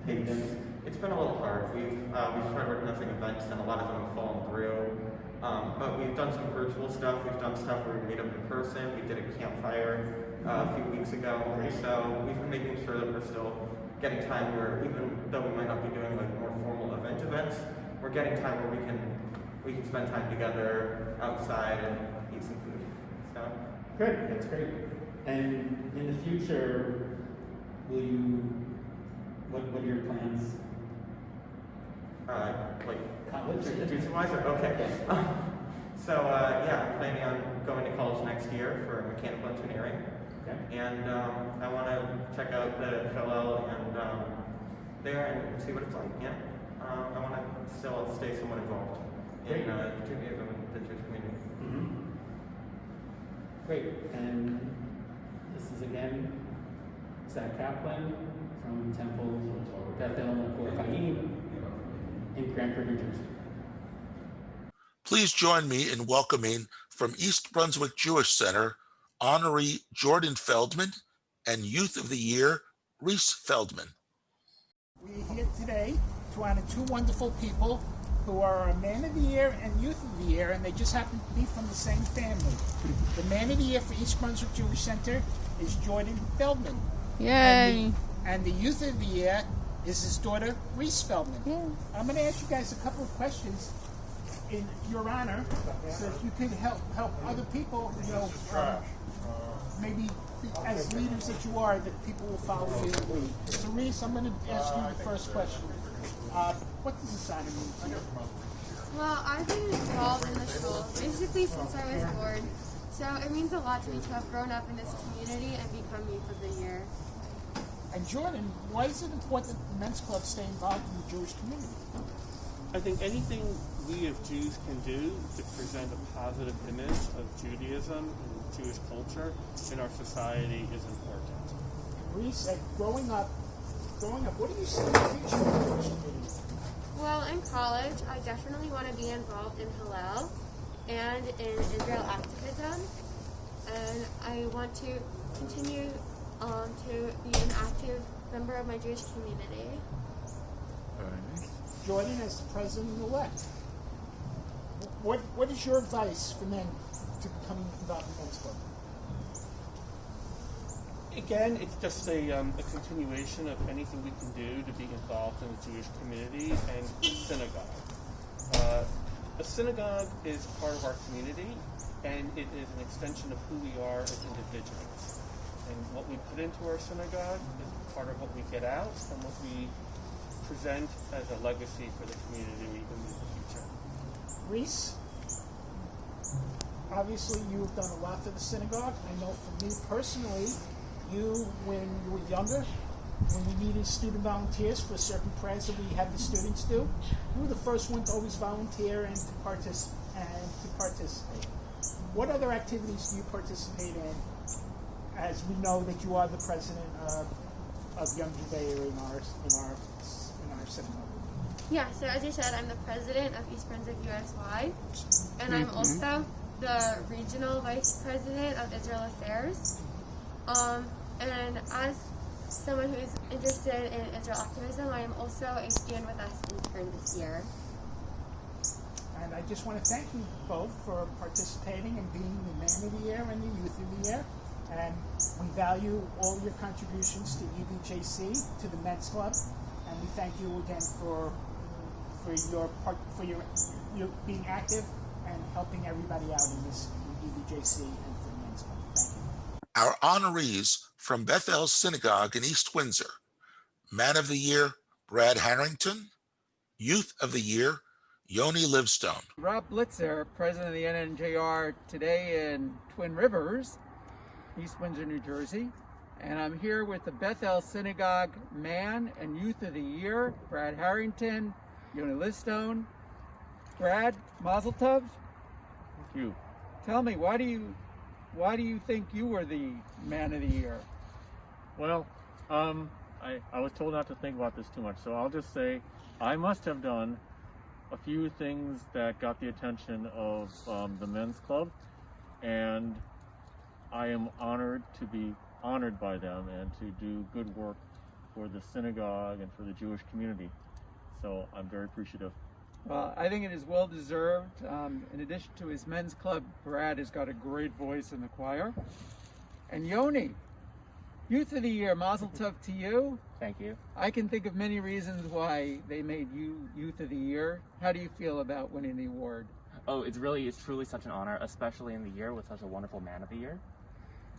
pandemic? It's been a little hard. We've tried organizing events, and a lot of them have fallen through. But we've done some virtual stuff. We've done stuff where we meet up in person. We did a campfire a few weeks ago. So we've been making sure that we're still getting time where, even though we might not be doing like more formal events, we're getting time where we can spend time together outside and eat some food. So good, that's great. And in the future, what are your plans? Like college? Juice-wise? Okay. So yeah, I'm planning on going to college next year for mechanical engineering. Okay. And I want to check out the Hillel and there and see what it's like. Yeah. I want to still stay somewhat involved in Judaism and the Jewish community. Great. And this is again Zach Kaplan from Temple Beth El Machor Chaim in Cranford, New Jersey. Please join me in welcoming from East Brunswick Jewish Center, honoree Jordan Feldman and Youth of the Year, Reese Feldman. We're here today to honor two wonderful people who are a Man of the Year and Youth of the Year, and they just happen to be from the same family. The Man of the Year for East Brunswick Jewish Center is Jordan Feldman. Yay! And the Youth of the Year is his daughter, Reese Feldman. Yeah. I'm going to ask you guys a couple of questions in your honor, so that you can help other people, maybe as leaders that you are, that people will follow you and lead. So Reese, I'm going to ask you the first question. What does this honor mean to you? Well, I've been involved in the shul basically since I was born, so it means a lot to me to have grown up in this community and become Youth of the Year. And Jordan, why is it important that the men's club stay involved in the Jewish community? I think anything we as Jews can do to present a positive image of Judaism and Jewish culture in our society is important. Reese, growing up, what do you see in the future of the Jewish community? Well, in college, I definitely want to be involved in Hillel and in Israel activism, and I want to continue to be an active member of my Jewish community. Jordan, as the president-elect, what is your advice for men to becoming involved in men's club? Again, it's just a continuation of anything we can do to be involved in the Jewish community and synagogue. A synagogue is part of our community, and it is an extension of who we are as individuals. And what we put into our synagogue is part of what we get out and what we present as a legacy for the community in the future. Reese, obviously you've done a lot for the synagogue. I know for me personally, when you were younger, when we needed student volunteers for certain prayers that we had the students do, you were the first one to always volunteer and to participate. What other activities do you participate in, as we know that you are the president of Young Judea in our synagogue? Yeah, so as you said, I'm the president of East Brunswick USY, and I'm also the regional vice president of Israel Affairs. And as someone who is interested in Israel activism, I am also a Stand With Us intern this year. And I just want to thank you both for participating and being the Man of the Year and the Youth of the Year. And we value all your contributions to EBJC, to the Men's Club, and we thank you again for your being active and helping everybody out in this EBJC and for the Men's Club. Thank you. Our honorees from Bethel Synagogue in East Windsor: Man of the Year, Brad Harrington; Youth of the Year, Yoni Livstone. Rob Blitzer, president of the NNJR, today in Twin Rivers, East Windsor, New Jersey. And I'm here with the Bethel Synagogue Man and Youth of the Year, Brad Harrington, Yoni Livstone. Brad, Mazel Tov. Thank you. Tell me, why do you think you were the Man of the Year? Well, I was told not to think about this too much, so I'll just say I must have done a few things that got the attention of the men's club, and I am honored to be honored by them and to do good work for the synagogue and for the Jewish community. So I'm very appreciative. Well, I think it is well deserved. In addition to his men's club, Brad has got a great voice in the choir. And Yoni, Youth of the Year, Mazel Tov to you. Thank you. I can think of many reasons why they made you Youth of the Year. How do you feel about winning the award? Oh, it's truly such an honor, especially in the year with such a wonderful Man of the Year.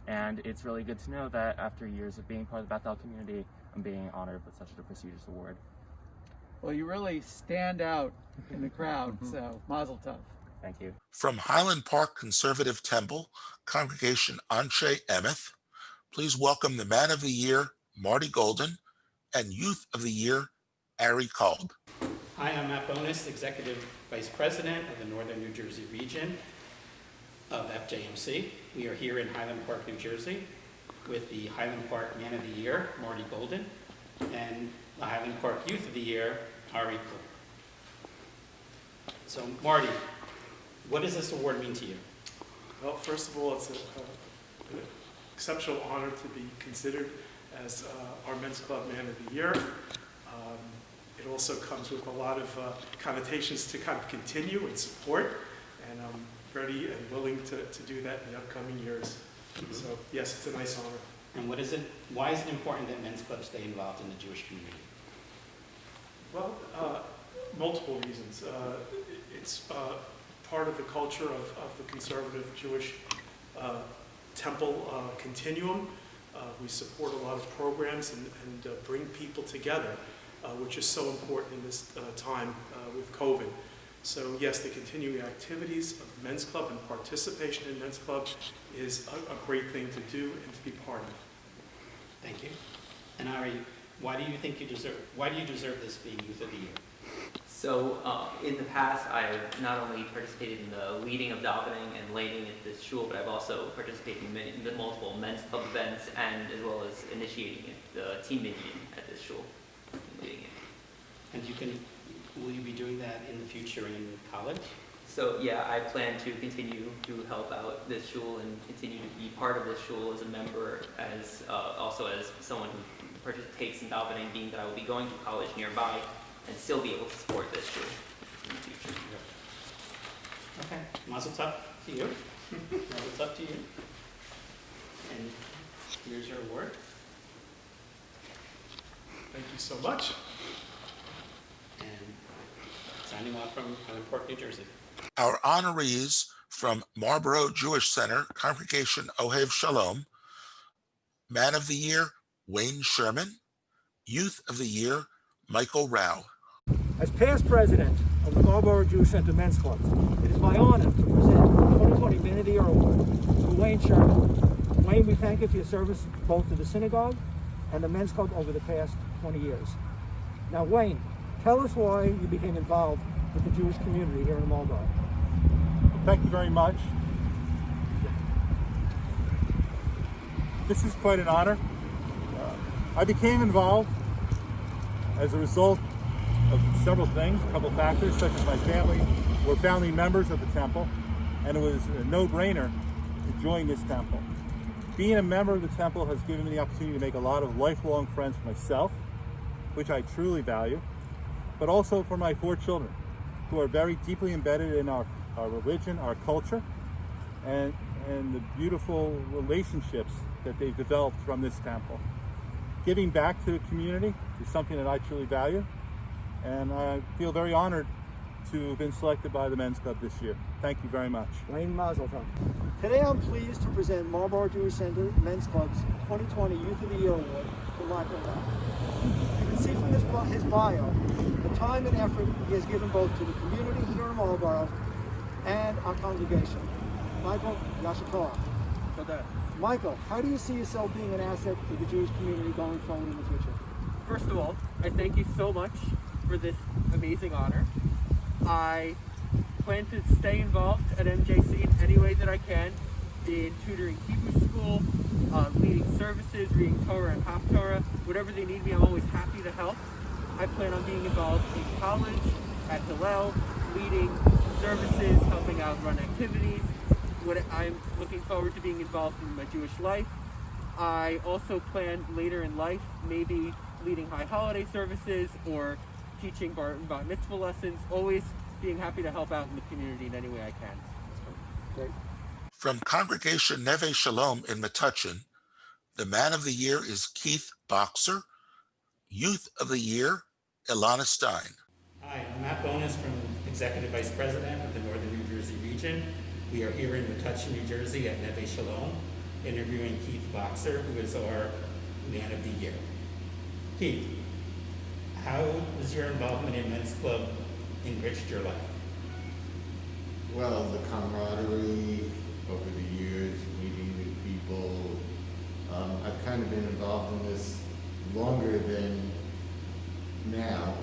And it's really good to know that after years of being part of the Bethel community, I'm being honored with such a prestigious award. Well, you really stand out in the crowd, so Mazel Tov. Thank you. From Highland Park Conservative Temple, Congregation Anshe Emeth, please welcome the Man of the Year, Marty Golden, and Youth of the Year, Ari Kolb. Hi, I'm Matt Bonus, Executive Vice President of the Northern New Jersey region of FJMC. We are here in Highland Park, New Jersey, with the Highland Park Man of the Year, Marty Golden, and the Highland Park Youth of the Year, Ari Kolb. So, Marty, what does this award mean to you? Well, first of all, it's an exceptional honor to be considered as our Men's Club Man of the Year. It also comes with a lot of connotations to kind of continue and support, and I'm ready and willing to do that in the upcoming years. So, yes, it's a nice honor. And why is it important that men's clubs stay involved in the Jewish community? Well, multiple reasons. It's part of the culture of the conservative Jewish temple continuum. We support a lot of programs and bring people together, which is so important in this time with COVID. So yes, the continuing activities of the Men's Club and participation in Men's Club is a great thing to do and to be part of. Thank you. And Ari, why do you deserve this being Youth of the Year? So in the past, I've not only participated in the leading of davening and leading at this shul, but I've also participated in the multiple men's club events and as well as initiating the team minyan at this shul, leading it. And will you be doing that in the future in college? So yeah, I plan to continue to help out this shul and continue to be part of this shul as a member, as also as someone who partakes in davening, being that I will be going to college nearby and still be able to support this shul in the future. Okay, Mazel Tov to you. Mazel Tov to you. And here's your award. Thank you so much. And signing off from Highland Park, New Jersey. Our honorees from Marlborough Jewish Center, Congregation Ohev Shalom: Man of the Year, Wayne Sherman; Youth of the Year, Michael Rao. As past president of the Marlborough Jewish Center Men's Club, it is my honor to present the 2020 Man of the Year Award to Wayne Sherman. Wayne, we thank you for your service both to the synagogue and the Men's Club over the past 20 years. Now, Wayne, tell us why you became involved with the Jewish community here in Marlborough. Thank you very much. This is quite an honor. I became involved as a result of several things, a couple factors, such as my family were family members of the temple, and it was a no-brainer to join this temple. Being a member of the temple has given me the opportunity to make a lot of lifelong friends for myself, which I truly value, but also for my 4 children, who are very deeply embedded in our religion, our culture, and the beautiful relationships that they've developed from this temple. giving back to the community is something that I truly value, and I feel very honored to have been selected by the Men's Club this year. Thank you very much. Today I'm pleased to present Marlboro Jewish Center Men's Club's 2020 Youth of the Year Award to Michael Lapp. You can see from his bio the time and effort he has given both to the community here in Marlboro and our congregation. Michael, Yashikar. Michael, how do you see yourself being an asset to the Jewish community going forward in the future? First of all, I thank you so much for this amazing honor. I plan to stay involved at NJC in any way that I can, in tutoring Hebrew school, leading services, reading Torah and Haftorah, whatever they need me, I'm always happy to help. I plan on being involved in college, at Hillel, leading services, helping out run activities. I'm looking forward to being involved in my Jewish life. I also plan later in life, maybe leading high holiday services or teaching bar and bat mitzvah lessons, always being happy to help out in the community in any way I can. Great. From Congregation Neve Shalom in Metuchen, the Man of the Year is Keith Boxer. Youth of the Year, Ilana Stein. Hi, I'm Matt Bonas from Executive Vice President of the Northern New Jersey region. We are here in Metuchen, New Jersey at Neve Shalom, interviewing Keith Boxer, who is our Man of the Year. Keith, how has your involvement in Men's Club enriched your life? Well, the camaraderie over the years, meeting new people. I've kind of been involved in this longer than now.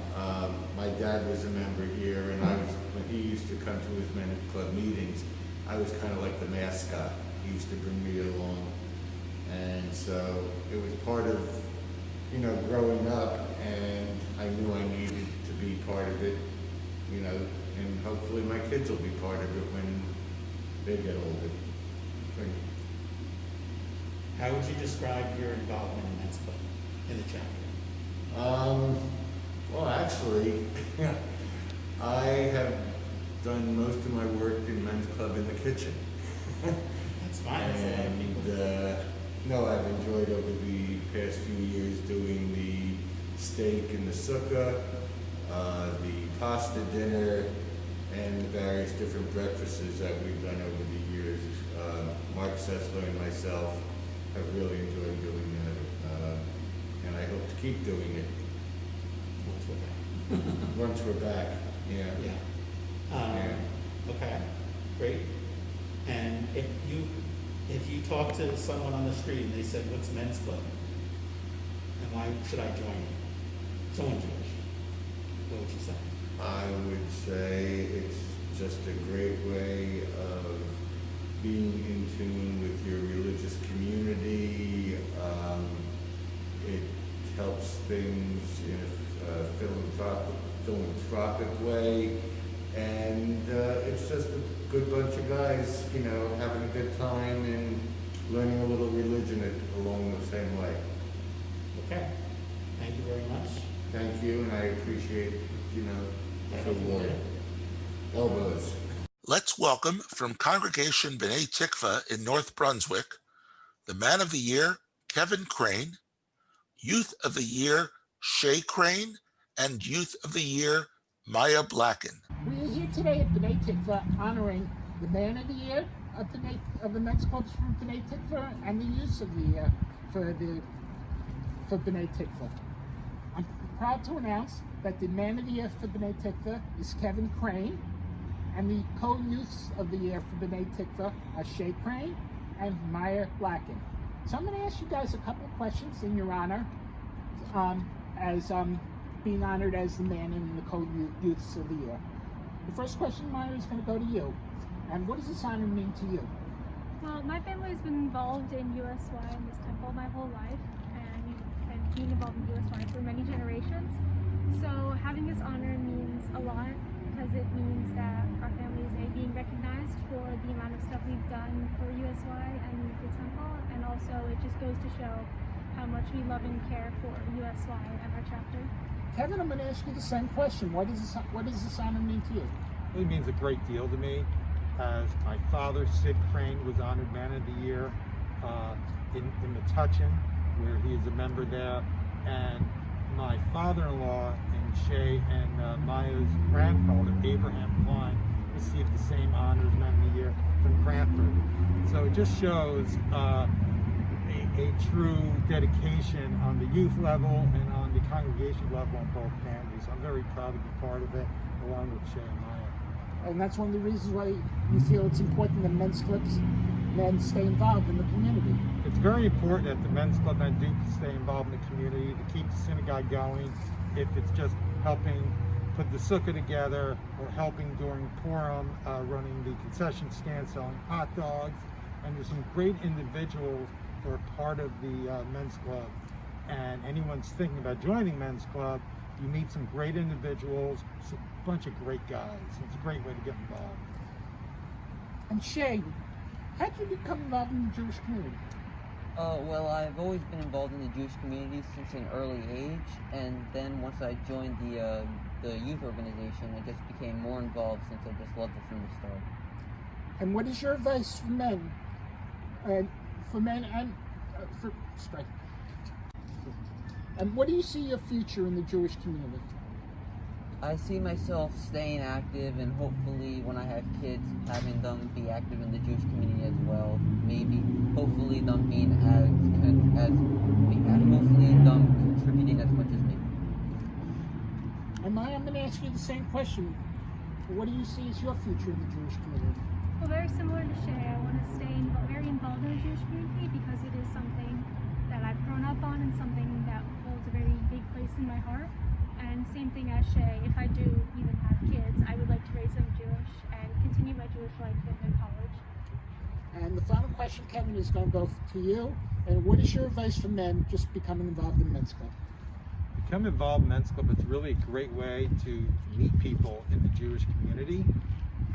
My dad was a member here, and when he used to come to his Men's Club meetings, I was kind of like the mascot. He used to bring me along, and so it was part of, growing up, and I knew I needed to be part of it, and hopefully my kids will be part of it when they get older. How would you describe your involvement in Men's Club in the chapter? Well, actually, I have done most of my work in Men's Club in the kitchen. That's fine. And no, I've enjoyed over the past few years doing the steak and the sukkah, the pasta dinner, and the various different breakfasts that we've done over the years. Mark Sessler and myself have really enjoyed doing that, and I hope to keep doing it. Once we're back, yeah. Okay, great. And if you talk to someone on the street and they said, "What's Men's Club? And why should I join you?" Someone Jewish, what would you say? I would say it's just a great way of being in tune with your religious community. It helps things in a philanthropic way, and it's just a good bunch of guys, having a good time and learning a little religion along the same way. Okay, thank you very much. Thank you, and I appreciate, the elbows. Let's welcome from Congregation B'nai Tikva in North Brunswick, the Man of the Year, Kevin Crane, Youth of the Year, Shay Crane, and Youth of the Year, Maya Blacken. We are here today at B'nai Tikva honoring the Man of the Year of the Men's Clubs from B'nai Tikva and the Youth of the Year for B'nai Tikva. I'm proud to announce that the Man of the Year for B'nai Tikva is Kevin Crane, and the co-Youths of the Year for B'nai Tikva are Shay Crane and Maya Blacken. So I'm going to ask you guys a couple of questions in your honor, as being honored as the man and the co-Youths of the Year. The first question, Maya, is going to go to you. And what does this honor mean to you? Well, my family has been involved in USY and this temple my whole life, and being involved in USY for many generations. So having this honor means a lot, because it means that our family is being recognized for the amount of stuff we've done for USY and the temple, and also it just goes to show how much we love and care for USY and our chapter. Kevin, I'm going to ask you the same question. What does this honor mean to you? It means a great deal to me, as my father, Sid Crane, was honored Man of the Year in Metuchen. where he is a member there, and my father-in-law and Shay and Maya's grandfather, Abraham Klein, received the same honor as Man of the Year from Cranford. So it just shows a true dedication on the youth level and on the congregation level on both families. I'm very proud to be part of it, along with Shay and Maya. And that's one of the reasons why you feel it's important that men's clubs men stay involved in the community. It's very important that the men's club men do stay involved in the community to keep the synagogue going. If it's just helping put the sukkah together or helping during Purim, running the concession stand, selling hot dogs. And there's some great individuals who are part of the men's club. And anyone's thinking about joining men's club, you meet some great individuals, it's a bunch of great guys. It's a great way to get involved. And Shay, how did you become involved in the Jewish community? Well, I've always been involved in the Jewish community since an early age, and then once I joined the youth organization, I just became more involved since I just loved it from the start. And what is your advice for men? And for strike. And what do you see your future in the Jewish community? I see myself staying active, and hopefully when I have kids, having them be active in the Jewish community as well. Maybe, hopefully them being hopefully them contributing as much as me. And Maya, I'm going to ask you the same question. What do you see as your future in the Jewish community? Well, very similar to Shay, I want to stay very involved in the Jewish community because it is something that I've grown up on and something that holds a very big place in my heart. And same thing as Shay, if I do even have kids, I would like to raise them Jewish and continue my Jewish life in their college. And the final question, Kevin, is going to go to you. And what is your advice for men just becoming involved in men's club? Become involved in men's club. It's really a great way to meet people in the Jewish community.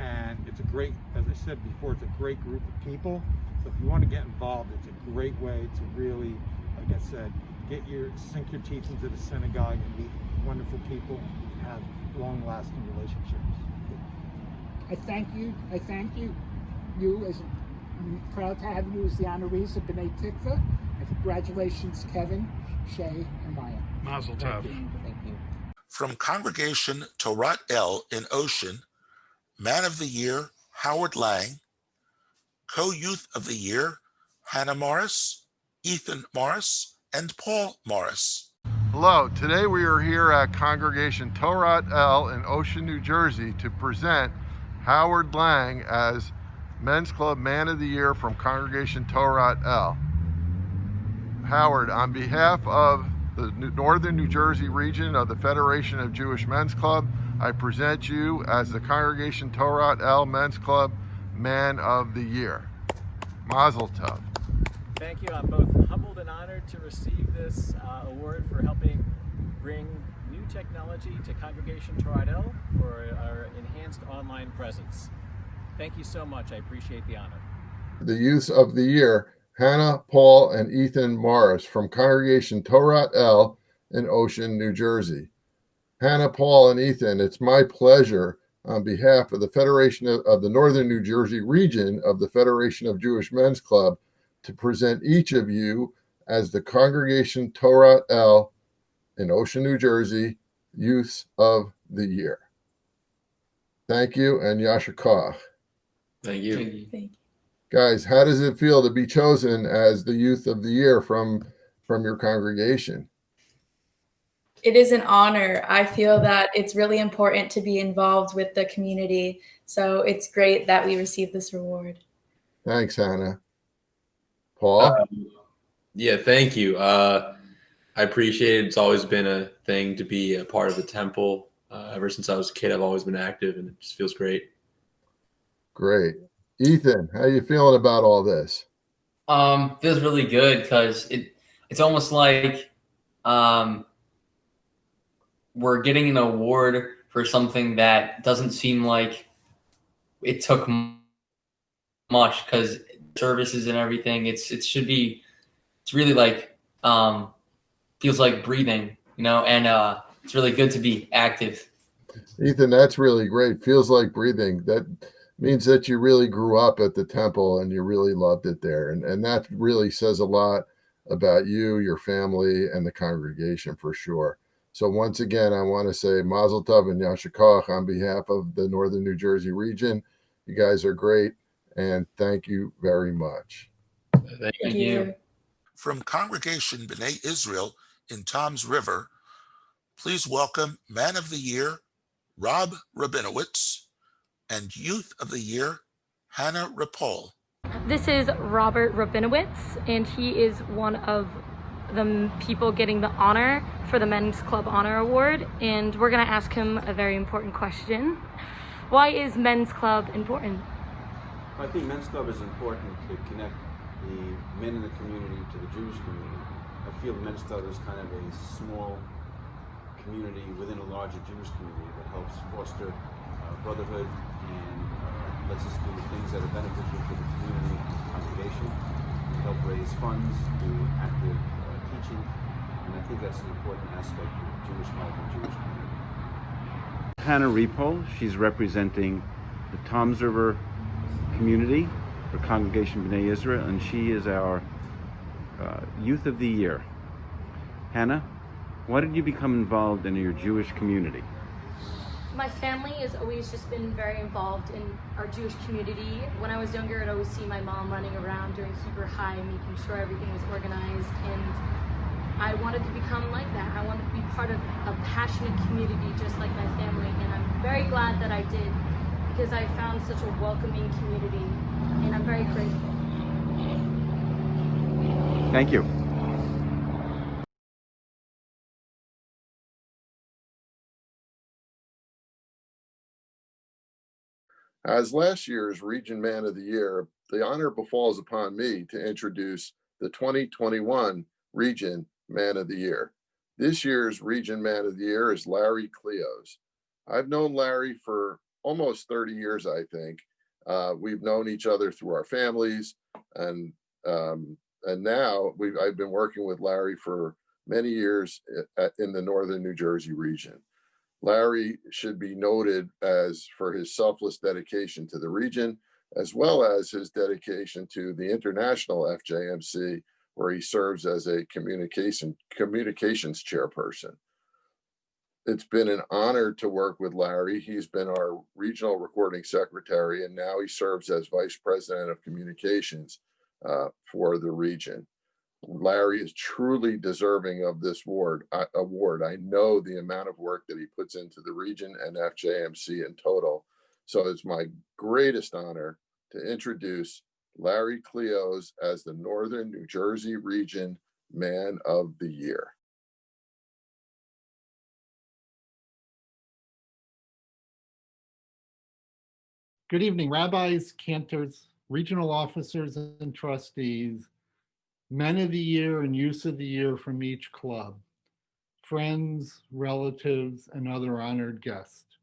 And it's a great, as I said before, it's a great group of people. So if you want to get involved, it's a great way to really, like I said, sink your teeth into the synagogue and meet wonderful people and have long-lasting relationships. I thank you. I'm proud to have you as the honorees of B'nai Tikva. And congratulations, Kevin, Shay, and Maya. Mazel tov. Thank you. From Congregation Torah El in Ocean, Man of the Year, Howard Lang, Co-Youth of the Year, Hannah Morris, Ethan Morris, and Paul Morris. Hello, today we are here at Congregation Torah El in Ocean, New Jersey to present Howard Lang as Men's Club Man of the Year from Congregation Torah El. Howard, on behalf of the Northern New Jersey region of the Federation of Jewish Men's Club, I present you as the Congregation Torah El Men's Club Man of the Year. Mazel tov. Thank you. I'm both humbled and honored to receive this award for helping bring new technology to Congregation Torah El for our enhanced online presence. Thank you so much. I appreciate the honor. The Youth of the Year, Hannah, Paul, and Ethan Morris from Congregation Torah El in Ocean, New Jersey. Hannah, Paul, and Ethan, it's my pleasure on behalf of the Federation of the Northern New Jersey region of the Federation of Jewish Men's Club to present each of you as the Congregation Torah El in Ocean, New Jersey Youths of the Year. Thank you, and Yasher Koach. Thank you. Thank you. Guys, how does it feel to be chosen as the Youth of the Year from your congregation? It is an honor. I feel that it's really important to be involved with the community. So it's great that we received this reward. Thanks, Hannah. Paul? Yeah, thank you. I appreciate it. It's always been a thing to be a part of the temple. Ever since I was a kid, I've always been active, and it just feels great. Great. Ethan, how you feeling about all this? Feels really good because it's almost like we're getting an award for something that doesn't seem like it took much, because services and everything, it's really like feels like breathing, and it's really good to be active. Ethan, that's really great. Feels like breathing. That means that you really grew up at the temple and you really loved it there. And that really says a lot about you, your family, and the congregation for sure. So once again, I want to say Mazel Tov and Yasher Koach on behalf of the Northern New Jersey region. You guys are great, and thank you very much. Thank you. From Congregation B'nai Israel in Toms River, please welcome Man of the Year, Rob Rabinowitz, and Youth of the Year, Hannah Rapol. This is Robert Rabinowitz, and he is one of the people getting the honor for the Men's Club Honor Award, and we're going to ask him a very important question. Why is Men's Club important? I think Men's Club is important to connect the men in the community to the Jewish community. I feel the Men's Club is kind of a small community within a larger Jewish community that helps foster brotherhood and lets us do things that are beneficial for the community and the congregation, help raise funds, do active teaching, and I think that's an important aspect of Jewish life and Jewish community. Hannah Rapol, she's representing the Toms River community for Congregation B'nai Israel, and she is our Youth of the Year. Hannah, why did you become involved in your Jewish community? My family has always just been very involved in our Jewish community. When I was younger, I'd always see my mom running around during Hebrew High, making sure everything was organized, and I wanted to become like that. I wanted to be part of a passionate community just like my family, and I'm very glad that I did, because I found such a welcoming community, and I'm very grateful. Thank you. As last year's Region Man of the Year, the honor befalls upon me to introduce the 2021 Region Man of the Year. This year's Region Man of the Year is Larry Cleos. I've known Larry for almost 30 years, I think. We've known each other through our families, and now I've been working with Larry for many years in the Northern New Jersey region. Larry should be noted as for his selfless dedication to the region, as well as his dedication to the international FJMC, where he serves as a communications chairperson. It's been an honor to work with Larry. He's been our regional recording secretary, and now he serves as vice president of communications for the region. Larry is truly deserving of this award. I know the amount of work that he puts into the region and FJMC in total. So it's my greatest honor to introduce Larry Cleos as the Northern New Jersey Region Man of the Year. Good evening, rabbis, cantors, regional officers, and trustees, Men of the Year and Youth of the Year from each club, friends, relatives, and other honored guests.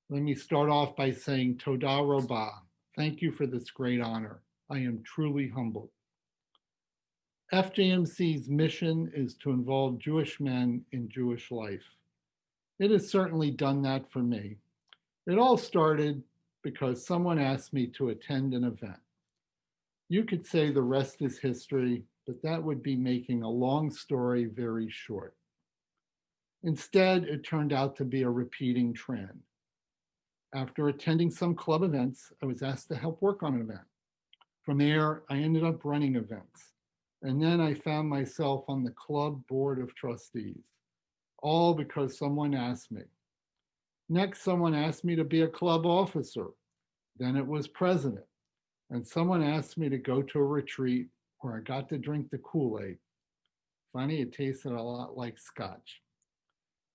Let me start off by saying Toda Rabah. Thank you for this great honor. I am truly humbled. FJMC's mission is to involve Jewish men in Jewish life. It has certainly done that for me. It all started because someone asked me to attend an event. You could say the rest is history, but that would be making a long story very short. Instead, it turned out to be a repeating trend. After attending some club events, I was asked to help work on an event. From there, I ended up running events. And then I found myself on the club board of trustees, all because someone asked me. Next, someone asked me to be a club officer. Then it was president. And someone asked me to go to a retreat where I got to drink the Kool-Aid. Funny, it tasted a lot like scotch.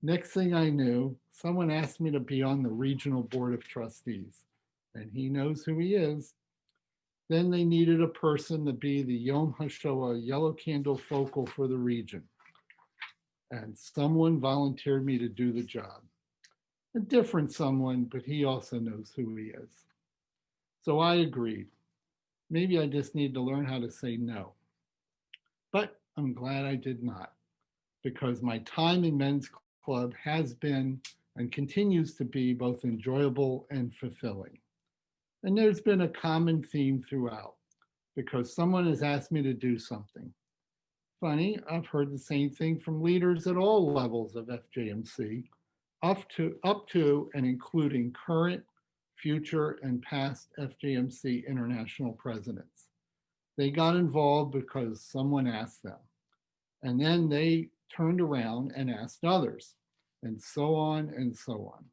Next thing I knew, someone asked me to be on the regional board of trustees, and he knows who he is. Then they needed a person to be the Yom HaShoah Yellow Candle focal for the region. And someone volunteered me to do the job. A different someone, but he also knows who he is. So I agreed. Maybe I just need to learn how to say no. But I'm glad I did not, because my time in Men's Club has been and continues to be both enjoyable and fulfilling. And there's been a common theme throughout, because someone has asked me to do something. Funny, I've heard the same thing from leaders at all levels of FJMC, up to and including current, future, and past FJMC international presidents. They got involved because someone asked them, and then they turned around and asked others, and so on and so on.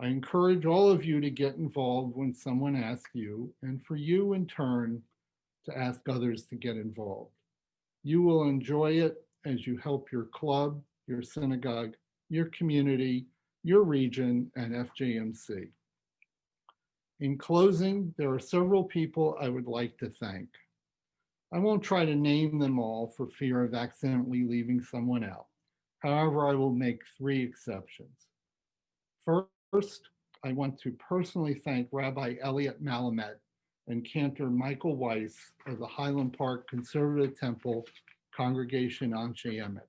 I encourage all of you to get involved when someone asks you, and for you in turn to ask others to get involved. You will enjoy it as you help your club, your synagogue, your community, your region, and FJMC. In closing, there are several people I would like to thank. I won't try to name them all for fear of accidentally leaving someone out. However, I will make 3 exceptions. First, I want to personally thank Rabbi Elliot Malamet and Cantor Michael Weiss of the Highland Park Conservative Temple Congregation Anshe Emet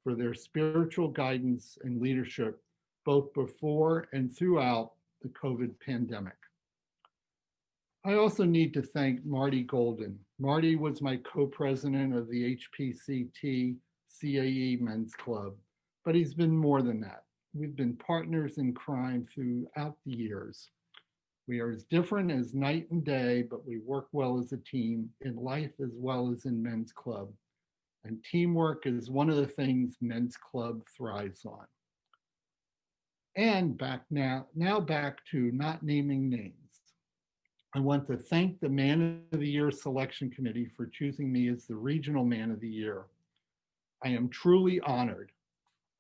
for their spiritual guidance and leadership both before and throughout the COVID pandemic. I also need to thank Marty Golden. Marty was my co-president of the HPCT CAE Men's Club, but he's been more than that. We've been partners in crime throughout the years. We are as different as night and day, but we work well as a team in life as well as in Men's Club. And teamwork is one of the things Men's Club thrives on. And now back to not naming names. I want to thank the Man of the Year Selection Committee for choosing me as the Regional Man of the Year. I am truly honored.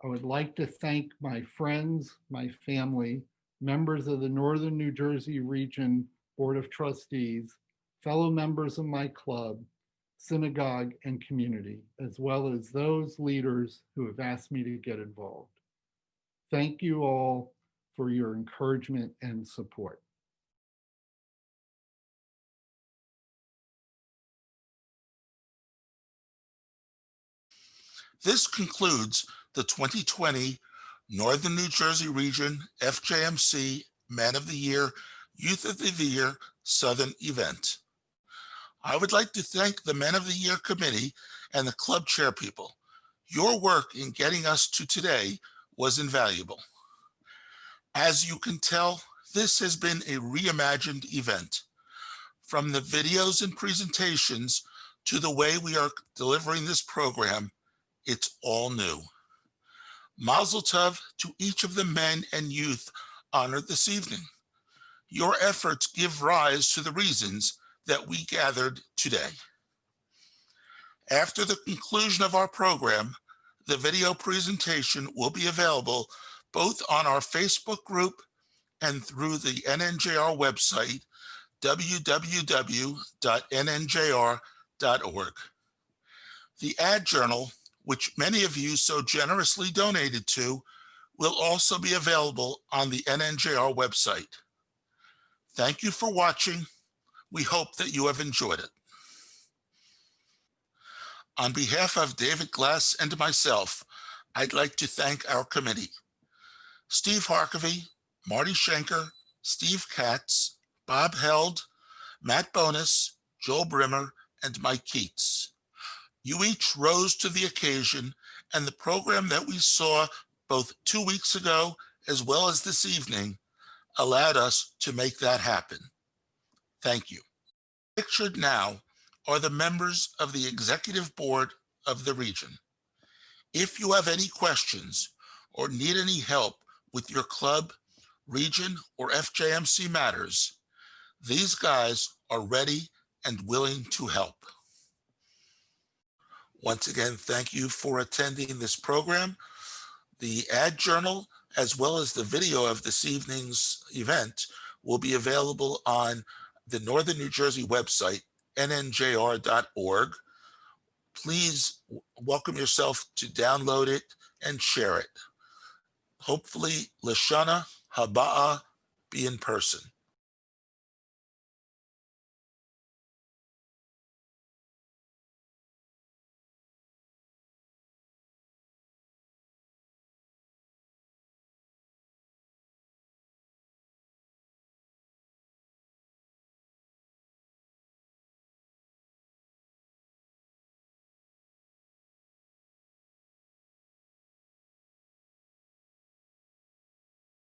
I would like to thank my friends, my family, members of the Northern New Jersey Region Board of Trustees, fellow members of my club, synagogue, and community, as well as those leaders who have asked me to get involved. Thank you all for your encouragement and support. This concludes the 2020 Northern New Jersey Region FJMC Man of the Year, Youth of the Year Southern event. I would like to thank the Men of the Year Committee and the club chairpeople. Your work in getting us to today was invaluable. As you can tell, this has been a reimagined event. From the videos and presentations to the way we are delivering this program, it's all new. Mazel tov to each of the men and youth honored this evening. Your efforts give rise to the reasons that we gathered today. After the conclusion of our program, the video presentation will be available both on our Facebook group and through the NNJR website, www.nnjr.org. The ad journal, which many of you so generously donated to, will also be available on the NNJR website. Thank you for watching. We hope that you have enjoyed it. On behalf of David Glass and myself, I'd like to thank our committee. Steve Harkavy, Marty Schenker, Steve Katz, Bob Held, Matt Bonus, Joel Brimmer, and Mike Keats. You each rose to the occasion, and the program that we saw both 2 weeks ago as well as this evening allowed us to make that happen. Thank you. Pictured now are the members of the executive board of the region. If you have any questions or need any help with your club, region, or FJMC matters, these guys are ready and willing to help. Once again, thank you for attending this program. The ad journal, as well as the video of this evening's event, will be available on the Northern New Jersey website, nnjr.org. Please welcome yourself to download it and share it. Hopefully, Lashana Haba'a be in person.